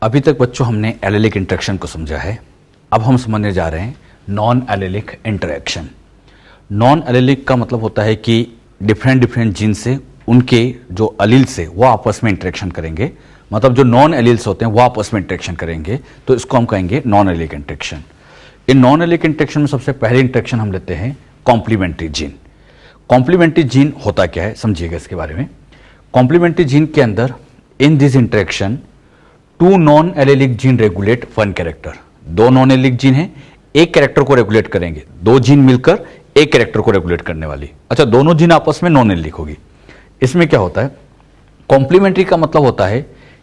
अभी तक बच्चों हमने एलेलिक इंटरेक्शन को समझा है। अब हम समझने जा रहे हैं non allelic interaction. Non allylic का मतलब होता है कि डिफरेंट जीन से उनके जो अलील से वो आपस में इंटरेक्शन करेंगे, मतलब जो नॉन एलील्स होते हैं वो आपस में इंटरेक्शन करेंगे, तो इसको हम कहेंगे non allelic interaction. In non allelic interaction में सबसे पहले इंटरेक्शन हम लेते हैं कॉम्प्लीमेंट्री जीन। कॉम्प्लीमेंट्री जीन होता क्या है समझिएगा इसके बारे में। कॉम्प्लीमेंट्री जीन के अंदर in this interaction two non allelic gene regulate one character. दो नॉन एलेलिक जीन है, एक कैरेक्टर को रेगुलेट करेंगे, दो जीन मिलकर एक कैरेक्टर को रेगुलेट करने वाली। अच्छा, दोनों जीन आपस में नॉन एलेलिक होगी। इसमें क्या होता है, कॉम्प्लीमेंट्री का मतलब होता है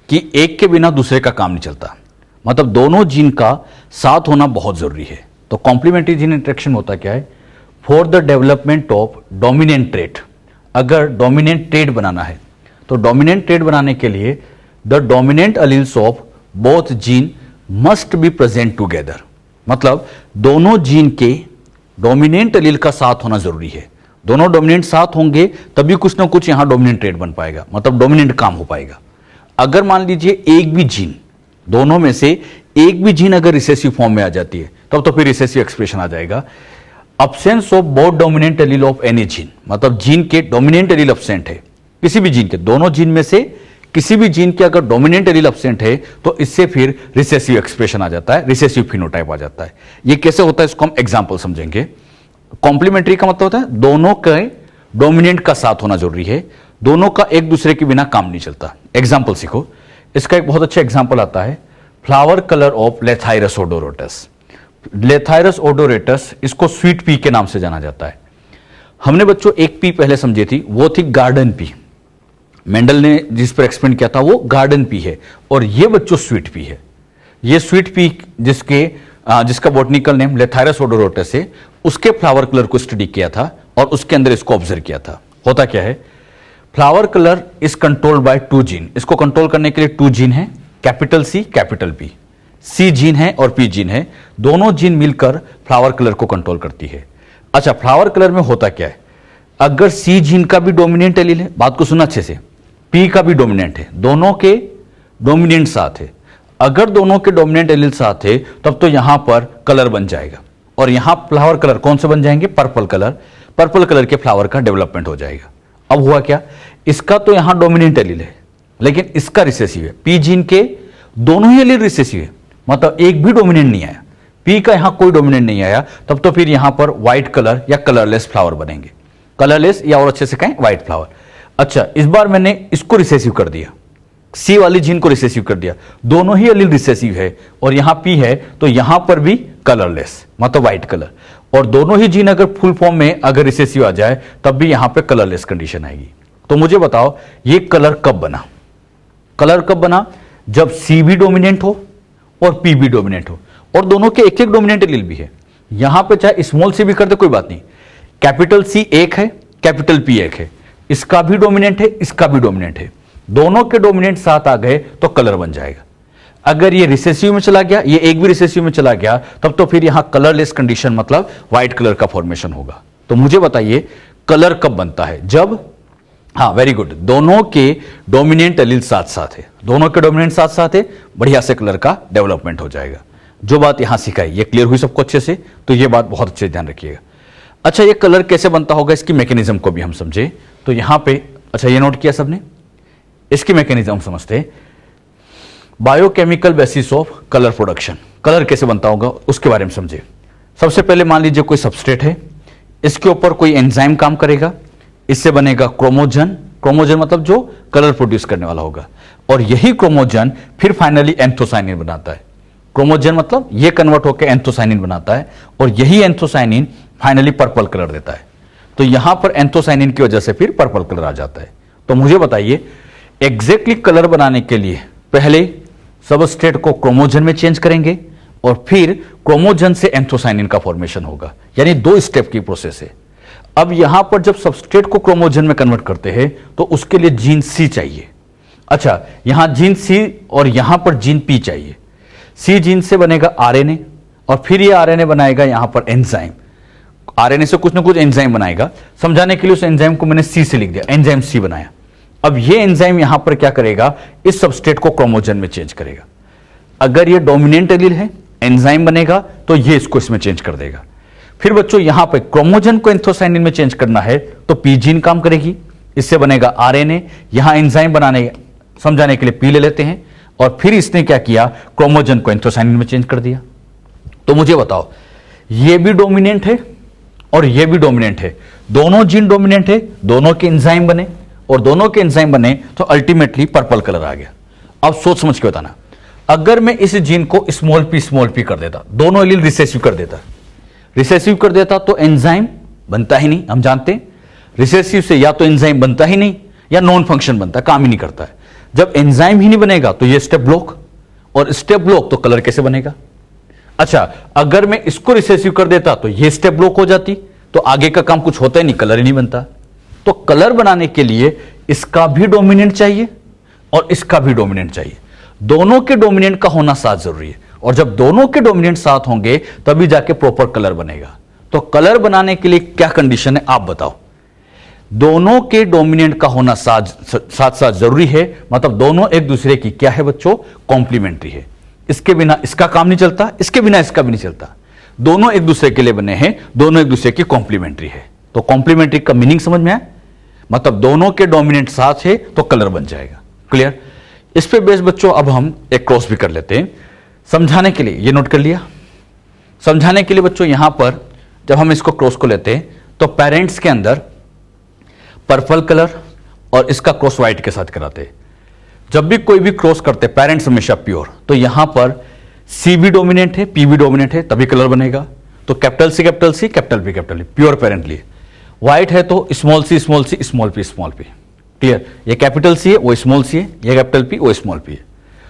कि एक के बिना दूसरे का काम नहीं चलता, मतलब दोनों जीन का साथ होना बहुत जरूरी है। तो कॉम्प्लीमेंट्री जीन इंटरेक्शन होता क्या है, for the development of dominant trait. अगर डोमिनेंट ट्रेट बनाना है तो डोमिनेंट ट्रेट बनाने के लिए the dominant alleles of both gene must be present together, मतलब दोनों जीन के डोमिनेंट अलील का साथ होना जरूरी है। दोनों डोमिनेंट साथ होंगे तभी कुछ ना कुछ यहां डोमिनेंट ट्रेट बन पाएगा, मतलब डोमिनेंट काम हो पाएगा। अगर मान लीजिए एक भी जीन, दोनों में से एक भी जीन अगर रिसेसिव फॉर्म में आ जाती है तब तो फिर रिसेसिव एक्सप्रेशन आ जाएगा। Absence of both dominant allele of any gene, मतलब जीन के डोमिनेंट एलील अब्सेंट है किसी भी जीन के, दोनों जीन में से किसी भी जीन के अगर डोमिनेंट एलील अब्सेंट है तो इससे फिर रिसेसिव एक्सप्रेशन आ जाता है, रिसेसिव फिनोटाइप आ जाता है। ये कैसे होता है इसको हम एग्जांपल समझेंगे। कॉम्प्लीमेंट्री का मतलब होता है दोनों के डोमिनेंट का साथ होना जरूरी है, दोनों का एक दूसरे के बिना काम नहीं चलता। एग्जांपल सीखो, इसका एक बहुत अच्छा एग्जांपल आता है फ्लावर कलर ऑफ लेथाइरस ओडोरेटस। लेथाइरस ओडोरेटस, इसको स्वीट पी के नाम से जाना जाता है। हमने बच्चों एक पी पहले समझी थी, वो थी गार्डन पी। मेंडल ने जिस पर एक्सपेरिमेंट किया था वो गार्डन पी है, और ये बच्चों स्वीट पी है। ये स्वीट पी जिसका बॉटनिकल नेम लेथाइरस ओडोरेटस है, उसके फ्लावर कलर को स्टडी किया था और उसके अंदर इसको ऑब्जर्व किया था। होता क्या है, flower colour is controlled by two gene. इसको कंट्रोल करने के लिए टू जीन है, कैपिटल सी कैपिटल पी। सी जीन है और पी जीन है, दोनों जीन मिलकर फ्लावर कलर को कंट्रोल करती है। अच्छा, फ्लावर कलर में होता क्या है, अगर सी जीन का भी डोमिनेंट एलील है, बात को सुना अच्छे से, पी का भी डोमिनेंट है, दोनों के डोमिनेंट साथ है। अगर दोनों के डोमिनेंट एलील साथ है तब तो यहां पर कलर बन जाएगा, और यहां फ्लावर कलर कौन से बन जाएंगे, पर्पल कलर। पर्पल कलर के फ्लावर का डेवलपमेंट हो जाएगा। अब हुआ क्या, इसका तो यहां डोमिनेंट एलील है लेकिन इसका रिसेसिव है। पी जीन के दोनों ही एलील रिसेसिव है, मतलब एक भी डोमिनेंट नहीं आया, पी का यहां कोई डोमिनेंट नहीं आया, तब तो फिर यहां पर व्हाइट कलर या कलरलेस फ्लावर बनेंगे। कलरलेस या और अच्छे से कहें व्हाइट फ्लावर। अच्छा, इस बार मैंने इसको रिसेसिव कर दिया, सी वाली जीन को रिसेसिव कर दिया, दोनों ही एलील रिसेसिव है और यहां पी है तो यहां पर भी कलरलेस, मतलब व्हाइट कलर। और दोनों ही जीन अगर फुल फॉर्म में अगर रिसेसिव आ जाए तब भी यहां पे कलरलेस कंडीशन आएगी। तो मुझे बताओ ये कलर कब बना। कलर कब बना, जब सी भी डोमिनेंट हो और पी भी डोमिनेंट हो, और दोनों के एक एक डोमिनेंट एलील भी है। यहां पे चाहे स्मॉल सी भी करते कोई बात नहीं, कैपिटल सी एक है, कैपिटल पी एक है, इसका भी डोमिनेंट है, इसका भी डोमिनेंट है, दोनों के डोमिनेंट साथ आ गए तो कलर बन जाएगा। अगर ये रिसेसिव में चला गया, ये एक भी रिसेसिव में चला गया, तब तो फिर यहां कलरलेस कंडीशन, मतलब व्हाइट कलर का फॉर्मेशन होगा। तो मुझे बताइए कलर कब बनता है, जब, हाँ वेरी गुड, दोनों के डोमिनेंट एलील साथ साथ है, दोनों के डोमिनेंट साथ साथ है, बढ़िया से कलर का डेवलपमेंट हो जाएगा। जो बात यहां सिखाई ये क्लियर हुई सबको अच्छे से, तो ये बात बहुत अच्छे से ध्यान रखिएगा। अच्छा, ये कलर कैसे बनता होगा, इसकी मैकेनिज्म को भी हम समझे। तो यहां पे, अच्छा ये नोट किया सबने, इसकी मैकेनिज्म समझते हैं। Biochemical basis of colour production, colour कैसे बनता होगा उसके बारे में समझे। सबसे पहले मान लीजिए कोई सबस्ट्रेट है, इसके ऊपर कोई एंजाइम काम करेगा, इससे बनेगा क्रोमोजन। क्रोमोजन मतलब जो कलर प्रोड्यूस करने वाला होगा, और यही क्रोमोजन फिर फाइनली एंथोसाइनिन बनाता है। क्रोमोजन मतलब ये कन्वर्ट होकर एंथोसाइनिन बनाता है, और यही एंथोसाइनिन फाइनली पर्पल कलर देता है। तो यहां पर एंथोसाइनिन की वजह से फिर पर्पल कलर आ जाता है। तो मुझे बताइए एग्जैक्टली कलर बनाने के लिए पहले सबस्ट्रेट को क्रोमोजन में चेंज करेंगे और फिर क्रोमोजन से एंथोसाइनिन का फॉर्मेशन होगा, यानी दो स्टेप की प्रोसेस है। अब यहां पर जब सबस्ट्रेट को क्रोमोजन में कन्वर्ट करते हैं तो उसके लिए जीन सी चाहिए। अच्छा, यहां जीन सी और यहां पर जीन पी चाहिए। सी जीन से बनेगा आरएनए, और फिर ये आरएनए बनाएगा यहां पर एंजाइम। आरएनए से कुछ ना कुछ एंजाइम बनाएगा, समझाने के लिए उस एंजाइम को मैंने सी से लिख दिया, एंजाइम सी बनाया। अब ये एंजाइम यहां पर क्या करेगा, इस सबस्ट्रेट को क्रोमोजन में चेंज करेगा। अगर ये डोमिनेंट एलील है, एंजाइम बनेगा तो ये इसको इसमें चेंज कर देगा। फिर बच्चों यहां पे क्रोमोजन को एंथोसाइनिन में चेंज करना है तो पी जीन काम करेगी, इससे बनेगा आरएनए। यहां एंजाइम बनाने समझाने के लिए पी ले लेते हैं, और फिर इसने क्या किया, क्रोमोजन को एंथोसाइनिन में चेंज कर दिया। तो मुझे बताओ, ये भी डोमिनेंट है और ये भी डोमिनेंट है, दोनों जीन डोमिनेंट है, दोनों के एंजाइम बने, और दोनों के एंजाइम बने तो अल्टीमेटली पर्पल कलर आ गया। अब सोच समझ के बताना, अगर मैं इस जीन को स्मॉल पी कर देता, दोनों एलील रिसेसिव कर देता तो एंजाइम बनता ही नहीं। हम जानते हैं रिसेसिव से या तो एंजाइम बनता ही नहीं या नॉन फंक्शन बनता है, काम ही नहीं करता है। जब एंजाइम ही नहीं बनेगा तो ये स्टेप ब्लॉक, और स्टेप ब्लॉक तो कलर कैसे बनेगा। अच्छा, अगर मैं इसको रिसेसिव कर देता तो ये स्टेप ब्लॉक हो जाती, तो आगे का काम कुछ होता ही नहीं, कलर ही नहीं बनता। तो कलर बनाने के लिए इसका भी डोमिनेंट चाहिए और इसका भी डोमिनेंट चाहिए, दोनों के डोमिनेंट का होना साथ जरूरी है। और जब दोनों के डोमिनेंट साथ होंगे तभी जाके प्रॉपर कलर बनेगा। तो कलर बनाने के लिए क्या कंडीशन है आप बताओ। दोनों के डोमिनेंट का होना साथ जरूरी है, मतलब दोनों एक दूसरे की क्या है बच्चों, कॉम्प्लीमेंट्री है। इसके बिना इसका काम नहीं चलता, इसके बिना इसका भी नहीं चलता। दोनों एक दूसरे के लिए बने हैं, दोनों एक दूसरे की कॉम्प्लीमेंट्री है। तो कॉम्प्लीमेंट्री का मीनिंग समझ में आया, मतलब दोनों के डोमिनेंट साथ है तो कलर बन जाएगा। क्लियर। इस पे बेस बच्चों अब हम एक क्रॉस भी कर लेते हैं समझाने के लिए। ये नोट कर लिया, समझाने के लिए बच्चों यहां पर जब हम इसको क्रॉस को लेते हैं तो पेरेंट्स के अंदर पर्पल कलर और इसका क्रॉस व्हाइट के साथ कराते हैं। जब भी कोई भी क्रॉस करते पेरेंट्स हमेशा प्योर, तो यहां पर सी भी डोमिनेंट है, पी भी डोमिनेंट है, तभी कलर बनेगा। तो capital C capital P pure parent लिए। व्हाइट है तो small C small P. Clear. ये कैपिटल सी है, वो स्मॉल सी है, ये कैपिटल पी, वो स्मॉल पी है।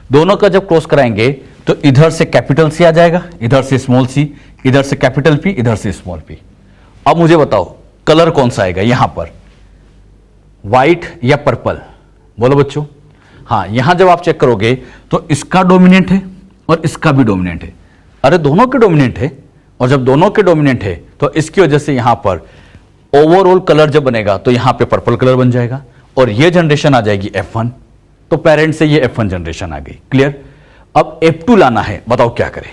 दोनों का जब क्रॉस कराएंगे तो इधर से कैपिटल सी आ जाएगा, इधर से स्मॉल सी, इधर से कैपिटल पी, इधर से स्मॉल पी। अब मुझे बताओ कलर कौन सा आएगा यहां पर, व्हाइट या पर्पल, बोलो बच्चों। हाँ, यहां जब आप चेक करोगे तो इसका डोमिनेंट है और इसका भी डोमिनेंट है। अरे दोनों के डोमिनेंट है, और जब दोनों के डोमिनेंट है तो इसकी वजह से यहां पर ओवरऑल कलर जब बनेगा तो यहां पे पर्पल कलर बन जाएगा, और ये जनरेशन आ जाएगी F1। तो पेरेंट से ये F1 जनरेशन आ गई। क्लियर। अब F2 लाना है, बताओ क्या करें।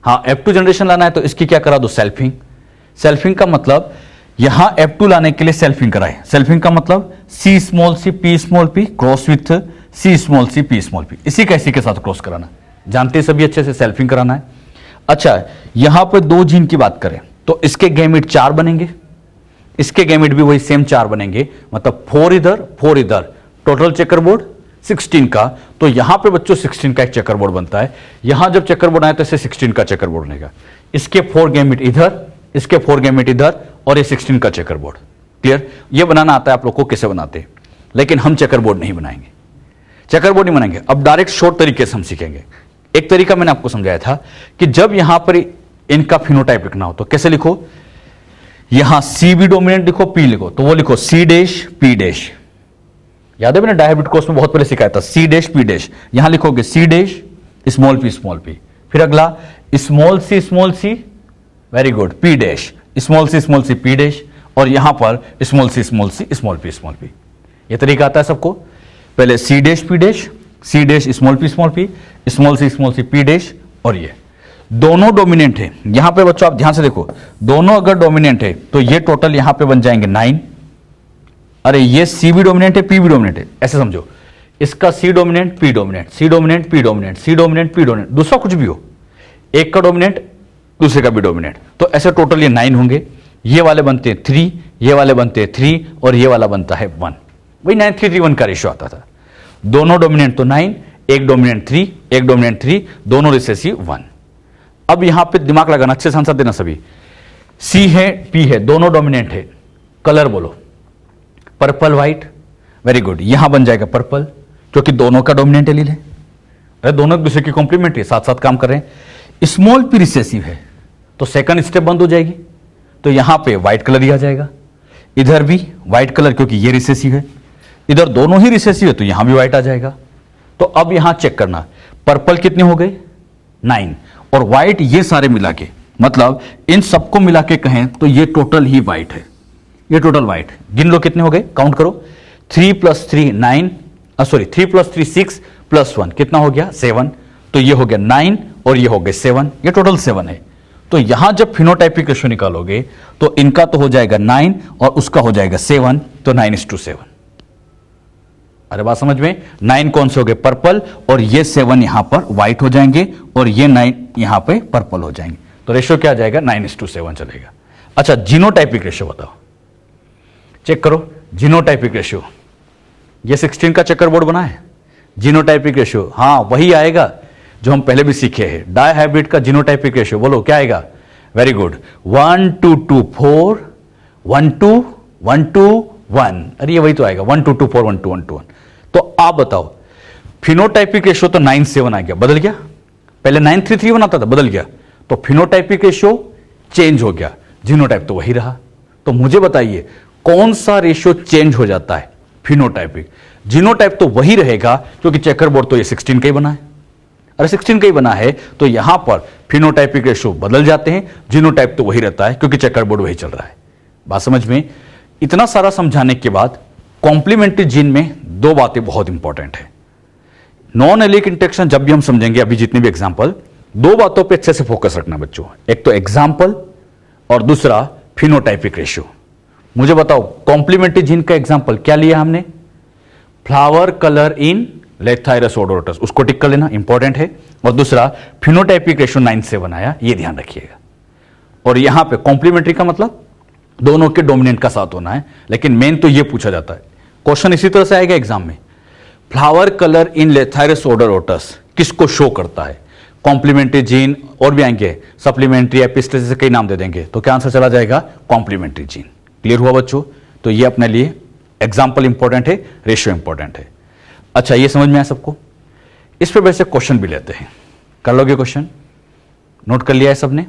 हाँ, F2 जनरेशन लाना है तो इसकी क्या करा दो, सेल्फिंग। सेल्फिंग का मतलब यहां F2 लाने के लिए सेल्फिंग कराए। सेल्फिंग का मतलब C small C P small p cross with C small C P small p, इसी का इसी के साथ क्रॉस कराना, जानते सभी अच्छे से, सेल्फिंग कराना है। अच्छा, यहां पर दो जीन की बात करें तो इसके गैमेट 4 बनेंगे, इसके गैमेट भी वही सेम 4 बनेंगे, मतलब 4 इधर 4 इधर, टोटल चेकरबोर्ड 16 का। तो यहां पे बच्चों 16 का एक चेकरबोर्ड बनता है। यहां जब चेकरबोर्ड आए तो इसे 16 का चेकरबोर्ड बनेगा। इसके 4 गैमेट इधर, इसके 4 गैमेट इधर, और ये 16 का चेकरबोर्ड। क्लियर। ये बनाना आता है आप लोग को, कैसे बनाते हैं, लेकिन हम चेकरबोर्ड नहीं बनाएंगे, चेकरबोर्ड नहीं बनाएंगे। अब डायरेक्ट शॉर्ट तरीके से हम सीखेंगे। एक तरीका मैंने आपको समझाया था कि जब यहां पर इनका फिनोटाइप लिखना हो तो कैसे लिखो, यहां सी भी डोमिनेंट लिखो, पी लिखो, तो वो लिखो सी डैश पी डैश। याद है मैंने डायबिट कोर्स में बहुत पहले सिखाया था, सी डैश पी डैश। यहां लिखोगे सी डैश स्मॉल पी। फिर अगला small c, very good, p dash small C P dash, और यहां पर स्मॉल सी स्मॉल पी। यह तरीका आता है सबको। पहले C dash P dash, C dash small P small C P dash, और ये दोनों डोमिनेंट है। यहां पे बच्चों आप ध्यान से देखो, दोनों अगर डोमिनेंट है तो ये टोटल यहां पे बन जाएंगे 9। अरे ये सी भी डोमिनेंट है, पी भी डोमिनेंट है, ऐसे समझो। इसका सी डोमिनेंट पी डोमिनेंट, सी डोमिनेंट पी डोमिनेंट, सी डोमिनेंट पी डोमिनेंट, दूसरा कुछ भी हो, एक का डोमिनेंट दूसरे का भी डोमिनेंट, तो ऐसे टोटल ये 9 होंगे। ये वाले बनते हैं 3, ये वाले बनते हैं 3, और ये वाला बनता है 1। वही 9:3:1 का रेशियो आता था। दोनों डोमिनेंट तो 9, एक डोमिनेंट 3, एक डोमिनेंट 3, दोनों रिसेसिव 1। अब यहां पे दिमाग लगाना, अच्छे से आंसर देना सभी। सी है पी है, दोनों डोमिनेंट है, कलर बोलो पर्पल व्हाइट, वेरी गुड। यहां बन जाएगा पर्पल क्योंकि दोनों का डोमिनेंट एलील है। अरे दोनों एक दूसरे की कॉम्प्लीमेंट्री, साथ साथ काम कर रहे हैं। स्मॉल पी रिसेसिव है तो सेकंड स्टेप बंद हो जाएगी, तो यहां पे व्हाइट कलर ही आ जाएगा। इधर भी व्हाइट कलर क्योंकि ये रिसेसिव है, इधर दोनों ही रिसेसिव है तो यहां भी व्हाइट आ जाएगा। तो अब यहां चेक करना, पर्पल कितने हो गए 9, और व्हाइट ये सारे मिला के, मतलब इन सबको मिला के कहें तो ये टोटल ही व्हाइट है, ये टोटल व्हाइट। गिन लो कितने हो गए, काउंट करो। 3 + 3 9, 3 + 3 6 + 1 कितना हो गया 7। तो ये हो गया 9 और ये हो गया 7, ये टोटल 7 है। तो यहां जब फिनोटाइपिक रेशियो निकालोगे तो इनका तो हो जाएगा 9 और उसका हो जाएगा 7, तो 9:7। अरे बात समझ में, 9 कौन से हो गए, पर्पल, और ये 7 यहां पर व्हाइट हो जाएंगे और ये 9 यहां पे पर्पल हो जाएंगे। तो रेशियो क्या आ जाएगा, 9:7 चलेगा। अच्छा, जीनोटाइपिक रेशियो बताओ, चेक करो जीनोटाइपिक रेशियो। ये 16 का चेकर बोर्ड बना है, जीनोटाइपिक रेशियो, हाँ वही आएगा जो हम पहले भी सीखे हैं। डायहाइब्रिड का जीनोटाइपिक रेशियो बोलो क्या आएगा, वेरी गुड, 1:2:4, 1:1:1। अरे ये वही तो आएगा, 1:2:4, 1:1:1। तो आप बताओ, फिनोटाइपिक रेशियो तो 9:7 आ गया, बदल गया, पहले 9:3:3 बनाता था, बदल गया, तो फिनोटाइपिक रेशियो चेंज हो गया, जीनोटाइप तो वही रहा। तो मुझे बताइए कौन सा रेशियो चेंज हो जाता है, फिनोटाइपिक। जीनोटाइप तो वही रहेगा क्योंकि चेकर बोर्ड तो ये 16 का ही बना है, अरे 16 का ही बना है, तो यहां पर फिनोटाइपिक रेशियो बदल जाते हैं, जीनोटाइप तो वही रहता है क्योंकि चेकर बोर्ड वही चल रहा है। बात समझ में। इतना सारा समझाने के बाद कॉम्प्लीमेंट्री जीन में दो बातें बहुत इंपॉर्टेंट है। नॉन एलिक इंटरेक्शन जब भी हम समझेंगे, अभी जितने भी एग्जांपल, दो बातों पे अच्छे से फोकस रखना बच्चों, एक तो एग्जांपल और दूसरा फिनोटाइपिक रेशियो। मुझे बताओ कॉम्प्लीमेंट्री जीन का एग्जांपल क्या लिया हमने, फ्लावर कलर इन लेथाइरस ओडोरटस, उसको टिक कर लेना, इंपॉर्टेंट है। और दूसरा फिनोटाइपिक रेशियो 9:7 आया, ये ध्यान रखिएगा। और यहां पे कॉम्प्लीमेंट्री का मतलब दोनों के डोमिनेंट का साथ होना है, लेकिन मेन तो ये पूछा जाता है, क्वेश्चन इसी तरह से आएगा एग्जाम में, फ्लावर कलर इन लेथाइरस ओडोरटस किसको शो करता है, कॉम्प्लीमेंट्री जीन, और भी आएंगे सप्लीमेंट्री, एपिस्टेसिस से कई नाम दे देंगे, तो क्या आंसर चला जाएगा, कॉम्प्लीमेंट्री जीन। क्लियर हुआ बच्चों। तो ये अपने लिए एग्जाम्पल इंपॉर्टेंट है, रेशियो इंपॉर्टेंट है। अच्छा, ये समझ में आया सबको। इस पे वैसे क्वेश्चन भी लेते हैं, कर लोगे क्वेश्चन, नोट कर लिया है सबने।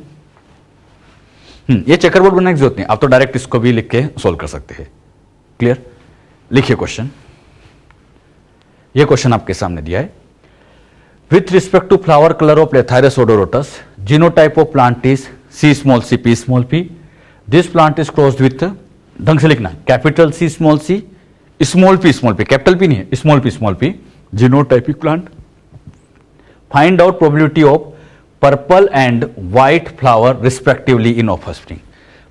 ये चेकरबोर्ड बनाने की जरूरत नहीं, आप तो डायरेक्ट इसको भी लिख के सोल्व कर सकते हैं। क्लियर, लिखिए क्वेश्चन। ये क्वेश्चन आपके सामने दिया है, with respect to flower colour of lathyrus odoratus, genotype of plant is C p p। This plant is crossed with, ढंग से लिखना, capital C small p, capital P नहीं है, small p, genotypic plant. Find out probability of purple and white flower respectively in offspring.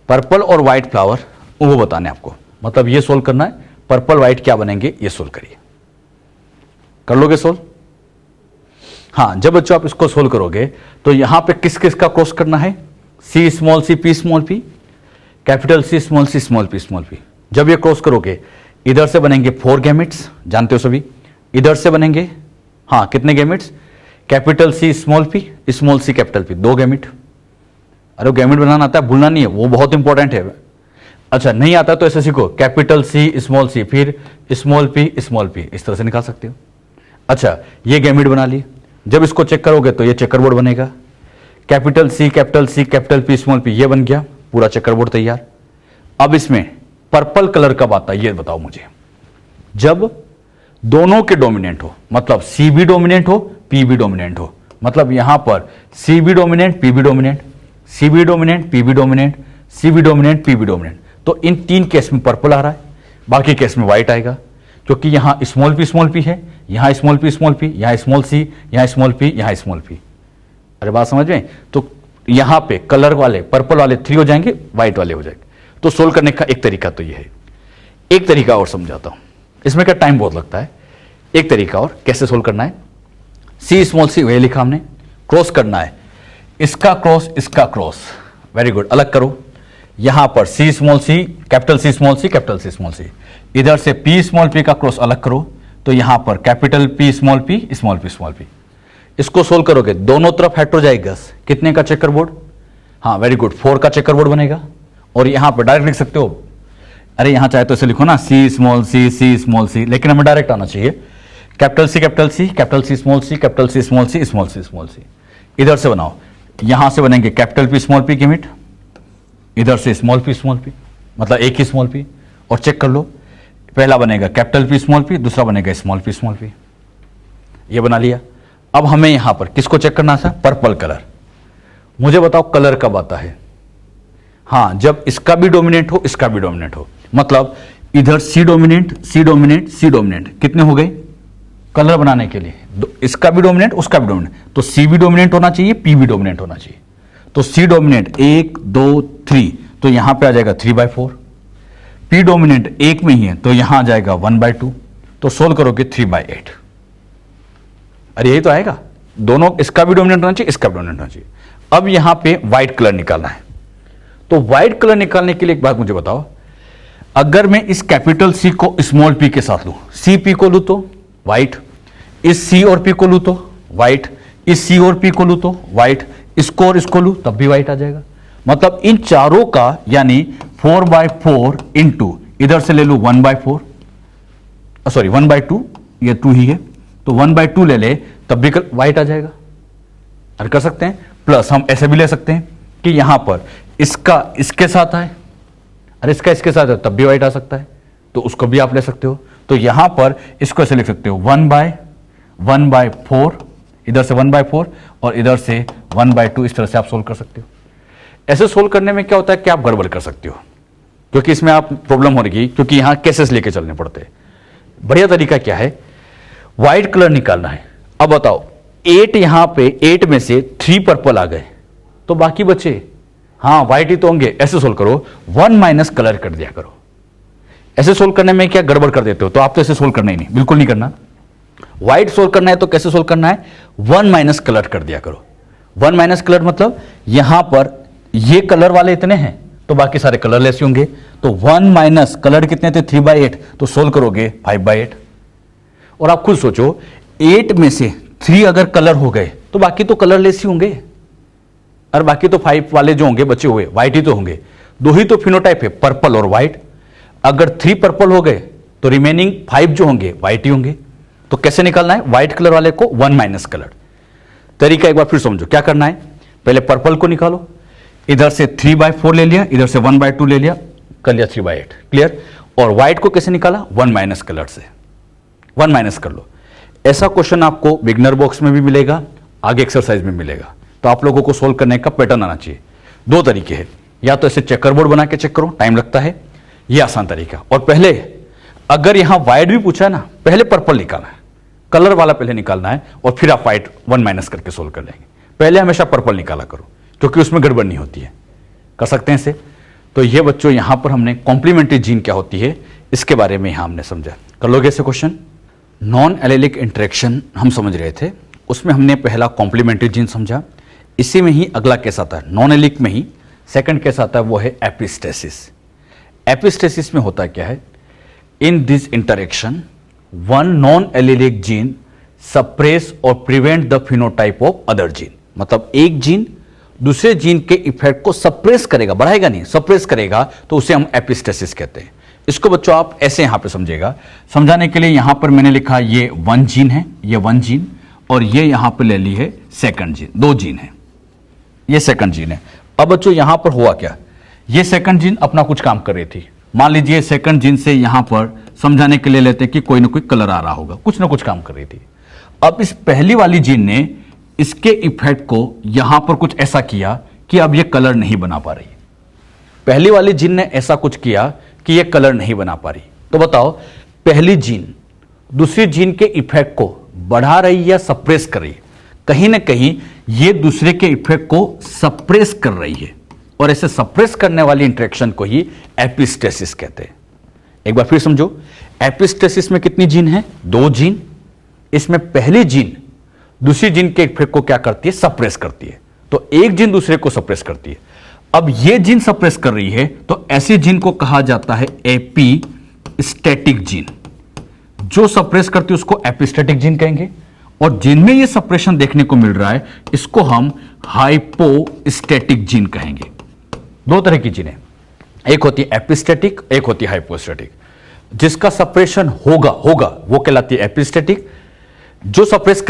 Purple और white flower वो बताने आपको, मतलब ये सोल्व करना है, पर्पल व्हाइट क्या बनेंगे ये सोल्व करिए। कर लोगे सोल्व? हाँ, जब बच्चों आप इसको सोल्व करोगे तो यहां पे किस किस का क्रॉस करना है, C p, capital C p। जब ये क्रॉस करोगे इधर से बनेंगे 4 गैमेट्स, जानते हो सभी, इधर से बनेंगे, हाँ कितने gametes, capital C capital P, 2 gamete. अरे वो गैमेट बनाना आता है, भूलना नहीं है, वो बहुत इंपॉर्टेंट है। अच्छा नहीं आता तो ऐसे सीखो, कैपिटल C फिर स्मॉल p, इस तरह से निकाल सकते हो। अच्छा, ये गैमेट बना लिए, जब इसको चेक करोगे तो ये चेकरबोर्ड बनेगा, capital C capital P small p, ये बन गया पूरा चेकरबोर्ड तैयार। अब इसमें पर्पल कलर कब आता है ये बताओ मुझे, जब दोनों के डोमिनेंट हो, मतलब C भी डोमिनेंट हो, P भी डोमिनेंट हो, मतलब यहां पर C भी डोमिनेंट, P भी डोमिनेंट, C भी डोमिनेंट, P भी डोमिनेंट, C भी डोमिनेंट, P भी डोमिनेंट। तो इन 3 केस में पर्पल आ रहा है, बाकी केस में व्हाइट आएगा, क्योंकि यहां स्मॉल p है, यहां स्मॉल p, यहां स्मॉल c, यहां स्मॉल p, यहां स्मॉल p। अरे बात समझ में। तो यहां पे कलर वाले, पर्पल वाले 3 हो जाएंगे, व्हाइट वाले हो जाएंगे। तो सोल्व करने का एक तरीका तो ये है। एक तरीका और समझाता हूं, इसमें क्या टाइम बहुत लगता है। एक तरीका और, कैसे सोल्व करना है, C वही लिखा हमने, क्रॉस करना है, इसका क्रॉस इसका क्रॉस, वेरी गुड, अलग करो। यहां पर C capital C small c, इधर से P का क्रॉस अलग करो, तो यहां पर कैपिटल P स्मॉल p। इसको सोल्व करोगे दोनों तरफ हेटेरोजाइगस, कितने का चेकरबोर्ड, हाँ वेरी गुड, 4 का चेकरबोर्ड बनेगा। और यहां पर डायरेक्ट लिख सकते हो, अरे यहां चाहे तो इसे लिखो ना, C स्मॉल c, लेकिन हमें डायरेक्ट आना चाहिए, capital C capital C small c। इधर से बनाओ, यहां से बनेंगे capital P small p gamete, इधर से स्मॉल p, मतलब एक ही स्मॉल p। और चेक कर लो, पहला बनेगा कैपिटल P स्मॉल p, दूसरा बनेगा स्मॉल p। ये बना लिया। अब हमें यहां पर किसको चेक करना था, पर्पल कलर। मुझे बताओ कलर कब आता है, हाँ जब इसका भी डोमिनेंट हो, इसका भी डोमिनेंट हो, मतलब इधर C डोमिनेंट, कितने हो गए, कलर बनाने के लिए इसका भी डोमिनेंट उसका भी डोमिनेंट, तो सी भी डोमिनेंट होना चाहिए, पी भी डोमिनेंट होना चाहिए। तो सी डोमिनेंट 1 2 3, तो यहां पे आ जाएगा 3/4। पी डोमिनेंट एक में ही है तो यहां आ जाएगा 1/2। तो सोल्व करोगे 3/8। अरे यही तो आएगा, दोनों, इसका भी डोमिनेंट होना चाहिए इसका भी डोमिनेंट होना चाहिए। अब यहां पे व्हाइट कलर निकालना है, तो व्हाइट कलर निकालने के लिए एक बात मुझे बताओ, अगर मैं इस कैपिटल सी को स्मॉल पी के साथ लूं, सी पी को लूं तो व्हाइट, इस सी और पी को लूं तो व्हाइट, इस सी और पी को लूं तो व्हाइट, इसको और इसको लूं तब भी व्हाइट आ जाएगा। मतलब इन चारों का यानी 4/4 इंटू इधर से ले लूं 1/4, सॉरी 1/2, ये 2 ही है तो 1/2 ले ले तब भी व्हाइट आ जाएगा। और कर सकते हैं प्लस हम ऐसे भी ले सकते हैं कि यहां पर इसका इसके साथ आए, अरे इसका इसके साथ है तब भी व्हाइट आ सकता है, तो उसको भी आप ले सकते हो। तो यहां पर इसको ऐसे लिख सकते हो 1/4, इधर से 1/4 और इधर से 1/2, इस तरह से आप सोल्व कर सकते हो। ऐसे सोल्व करने में क्या होता है कि आप गड़बड़ कर सकते हो, क्योंकि इसमें आप प्रॉब्लम हो रही, क्योंकि यहां केसेस लेके चलने पड़ते हैं। बढ़िया तरीका क्या है, व्हाइट कलर निकालना है। अब बताओ 8, यहां पे 8 में से 3 पर्पल आ गए तो बाकी बचे, हाँ व्हाइट ही तो होंगे। ऐसे सोल्व करो, 1 माइनस कलर कर दिया करो। ऐसे सोल्व करने में क्या गड़बड़ कर देते हो, तो आप तो ऐसे सोल्व करना ही नहीं, बिल्कुल नहीं करना। व्हाइट सोल्व करना है तो कैसे सोल्व करना है, 1 माइनस कलर कर दिया करो। 1 माइनस कलर मतलब यहां पर ये कलर वाले इतने हैं तो बाकी सारे कलरलेस होंगे, तो 1 माइनस कलर कितने थे 3/8, तो सोल्व करोगे 5/8। और आप खुद सोचो 8 में से 3 अगर कलर हो गए तो बाकी तो कलरलेस ही होंगे, और बाकी तो 5 वाले जो होंगे बचे हुए व्हाइट ही तो होंगे। 2 ही तो फिनोटाइप है, पर्पल और व्हाइट। अगर 3 पर्पल हो गए तो रिमेनिंग 5 जो होंगे व्हाइट ही होंगे। तो कैसे निकालना है व्हाइट कलर वाले को, 1 माइनस कलर। तरीका एक बार फिर समझो, क्या करना है, पहले पर्पल को निकालो, इधर से 3/4 ले लिया, इधर से 1/2 ले लिया, कर लिया 3/8, क्लियर। और व्हाइट को कैसे निकाला, 1 माइनस कलर से, 1 माइनस कर लो। ऐसा क्वेश्चन आपको बिगनर बॉक्स में भी मिलेगा, आगे एक्सरसाइज में मिलेगा। तो आप लोगों को सोल्व करने का पैटर्न आना चाहिए। 2 तरीके हैं, या तो ऐसे चेकर बोर्ड बना के चेक करो, टाइम लगता है, ये आसान तरीका। और पहले अगर यहां व्हाइट भी पूछा है ना, पहले पर्पल निकालना है, कलर वाला पहले निकालना है और फिर आप व्हाइट 1 माइनस करके सोल्व कर लेंगे। पहले हमेशा पर्पल निकाला करो क्योंकि उसमें गड़बड़ नहीं होती है। कर सकते हैं इसे। तो ये बच्चों यहां पर हमने कॉम्प्लीमेंट्री जीन क्या होती है इसके बारे में यहां हमने समझा। कर लोगे ऐसे क्वेश्चन। नॉन एलेलिक इंटरेक्शन हम समझ रहे थे, उसमें हमने पहला कॉम्प्लीमेंट्री जीन समझा। इसी में ही अगला केस आता है, नॉन एलिक में ही सेकंड केस आता है, वो है एपिस्टेसिस। एपिस्टेसिस में होता क्या है, in this interaction one non allelic gene suppress और prevent the phenotype of other gene. मतलब एक जीन दूसरे जीन के इफेक्ट को सप्रेस करेगा, बढ़ाएगा नहीं, सप्रेस करेगा, तो उसे हम एपिस्टेसिस कहते हैं। इसको बच्चों आप ऐसे यहां पे समझेगा। समझाने के लिए यहां पर मैंने लिखा ये 1 जीन है, ये 1 जीन, और ये यहां पर ले ली है सेकंड जीन, 2 जीन है, ये सेकंड जीन है। अब बच्चों यहां पर हुआ क्या, ये सेकंड जीन अपना कुछ काम कर रही थी। मान लीजिए सेकंड जीन से यहां पर समझाने के लिए लेते कि कोई ना कोई कलर आ रहा होगा, कुछ ना कुछ काम कर रही थी। अब इस पहली वाली जीन ने इसके इफेक्ट को यहां पर कुछ ऐसा किया कि अब ये कलर नहीं बना पा रही। पहली वाली जीन ने ऐसा कुछ किया कि ये कलर नहीं बना पा रही। तो बताओ पहली जीन दूसरी जीन के इफेक्ट को बढ़ा रही या सप्रेस कर रही है? कहीं ना कहीं ये दूसरे के इफेक्ट को सप्रेस कर रही है, और ऐसे सप्रेस करने वाली इंटरेक्शन को ही एपिस्टेसिस कहते हैं। एक बार फिर समझो, एपिस्टेसिस में कितनी जीन है, 2 जीन। इसमें पहली जीन दूसरी जीन के इफेक्ट को क्या करती है, सप्रेस करती है। तो एक जीन दूसरे को सप्रेस करती है। अब ये जीन सप्रेस कर रही है तो ऐसी जीन को कहा जाता है एपिस्टेटिक जीन। जो सप्रेस करती है उसको एपिस्टेटिक जीन कहेंगे, और जिनमें ये सप्रेशन देखने को मिल रहा है इसको हम हाइपोस्टेटिक जीन कहेंगे। 2 तरह की जीन है, एक होती है एपिस्टेटिक, एक होती है हाइपोस्टेटिक। जिसका सप्रेशन होगा वो कहलाती है एपिस्टेटिक, जो सप्रेस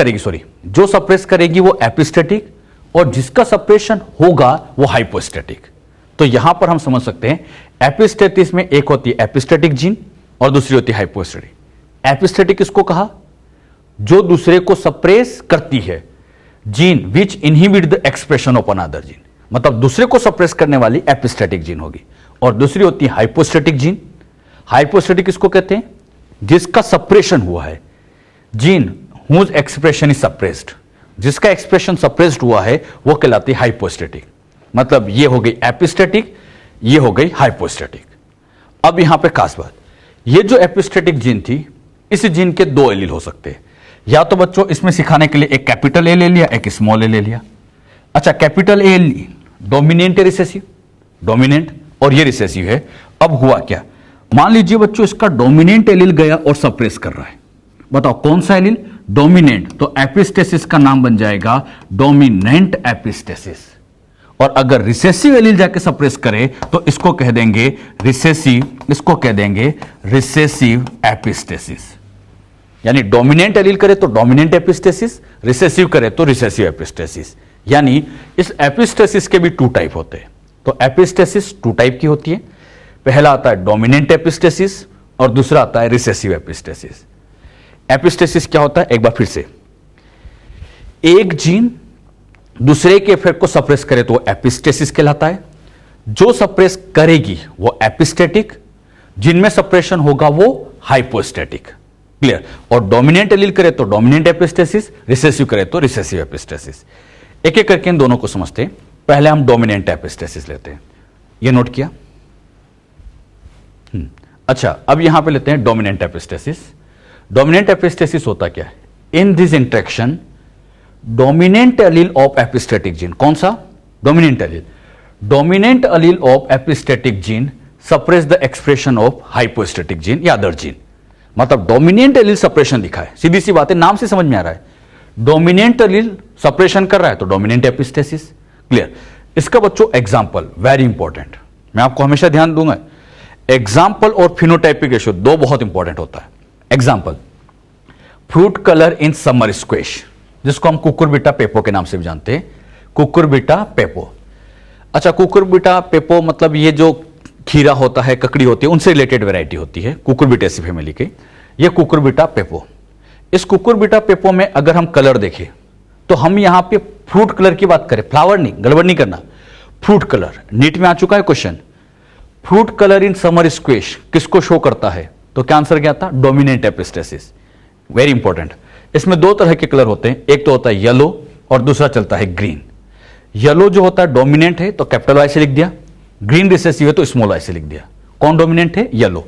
करेगी वो एपिस्टेटिक, और जिसका सप्रेशन होगा वो हाइपोस्टेटिक। तो यहां पर हम समझ सकते हैं एपिस्टेटिस में एक होती है एपिस्टेटिक जीन और दूसरी होती है हाइपोस्टेटिक। एपिस्टेटिक किसको कहा, जो दूसरे को सप्रेस करती है, gene which inhibit the expression of another gene. मतलब दूसरे को सप्रेस करने वाली एपिस्टेटिक जीन होगी। और दूसरी होती है हाइपोस्टेटिक जीन। हाइपोस्टेटिक किसको कहते हैं, जिसका सप्रेशन हुआ है, gene whose expression is suppressed, जिसका एक्सप्रेशन सप्रेस्ड हुआ है वो कहलाती है हाइपोस्टेटिक। मतलब ये हो गई एपिस्टेटिक, ये हो गई हाइपोस्टेटिक। अब यहां पे खास बात, ये जो एपिस्टेटिक जीन थी, इस जीन के दो एलील हो सकते हैं। या तो बच्चों इसमें सिखाने के लिए एक कैपिटल ए ले लिया, एक स्मॉल ए ले लिया। अच्छा, कैपिटल ए डोमिनेंट है, रिसेसिव, डोमिनेंट, और ये रिसेसिव है। अब हुआ क्या, मान लीजिए बच्चों इसका डोमिनेंट एलील गया और सप्रेस कर रहा है। बताओ कौन सा एलील, डोमिनेंट, तो एपिस्टेसिस का नाम बन जाएगा डोमिनेंट एपिस्टेसिस। और अगर रिसेसिव एलील जाके सप्रेस करे तो इसको कह देंगे रिसेसिव, इसको कह देंगे रिसेसिव एपिस्टेसिस। यानी डोमिनेंट एलील करे तो डोमिनेंट एपिस्टेसिस, रिसेसिव करे तो रिसेसिव एपिस्टेसिस। यानी इस एपिस्टेसिस के भी टू टाइप होते हैं। तो एपिस्टेसिस टू टाइप की होती है, पहला आता है डोमिनेंट एपिस्टेसिस और दूसरा आता है रिसेसिव एपिस्टेसिस। एपिस्टेसिस क्या होता है, एक बार फिर से, एक जीन दूसरे के इफेक्ट को सप्रेस करे तो वो एपिस्टेसिस कहलाता है। जो सप्रेस करेगी वो एपिस्टेटिक, जिनमें सप्रेशन होगा वो हाइपोस्टेटिक। क्लियर। और डोमिनेंट एलील करे तो डोमिनेंट एपिस्टेसिस, रिसेसिव करे तो रिसेसिव एपिस्टेसिस। एक एक करके इन दोनों को समझते हैं। पहले हम डोमिनेंट एपिस्टेसिस लेते हैं, ये नोट किया। अच्छा, अब यहां पे लेते हैं डोमिनेंट एपिस्टेसिस। डोमिनेंट एपिस्टेसिस होता क्या है, in this interaction dominant allele of epistatic gene, कौन सा, dominant allele, dominant allele of epistatic gene suppress the expression of hypostatic gene या अदर जीन। मतलब डोमिनेंट एलील सप्रेशन दिखा है, सीधी सी बात है, नाम से समझ में आ रहा है। डोमिनेंट एलील सप्रेशन कर रहा है तो डोमिनेंट एपिस्टेसिस। क्लियर। इसका बच्चों एग्जांपल वेरी इंपॉर्टेंट, मैं आपको हमेशा ध्यान दूंगा, एग्जाम्पल और फिनोटाइपिक रेशियो दो बहुत इंपॉर्टेंट होता है। Example, fruit colour in summer squash, जिसको हम कुकुरबिटा पेपो के नाम से भी जानते हैं, कुकुरबिटा पेपो। अच्छा, कुकुरबिटा पेपो मतलब ये जो खीरा होता है, ककड़ी होती है, उनसे रिलेटेड वैरायटी होती है कुकुरबिटेसी फैमिली के, ये कुकुरबिटा पेपो। इस कुकुरबिटा पेपो में अगर हम कलर देखें तो हम यहां पे फ्रूट कलर की बात करें, फ्लावर नहीं, गड़बड़ नहीं करना, फ्रूट कलर। नीट में आ चुका है question, fruit colour in summer squash किसको शो करता है, तो क्या आंसर क्या था, डोमिनेंट एपिस्टेसिस। Very important. इसमें दो तरह के कलर होते हैं, एक तो होता है येलो और दूसरा चलता है ग्रीन। येलो जो होता है डोमिनेंट है तो कैपिटल वाई से लिख दिया, ग्रीन रिसेसिव है तो स्मॉल वाई से लिख दिया। कौन डोमिनेंट है, येलो।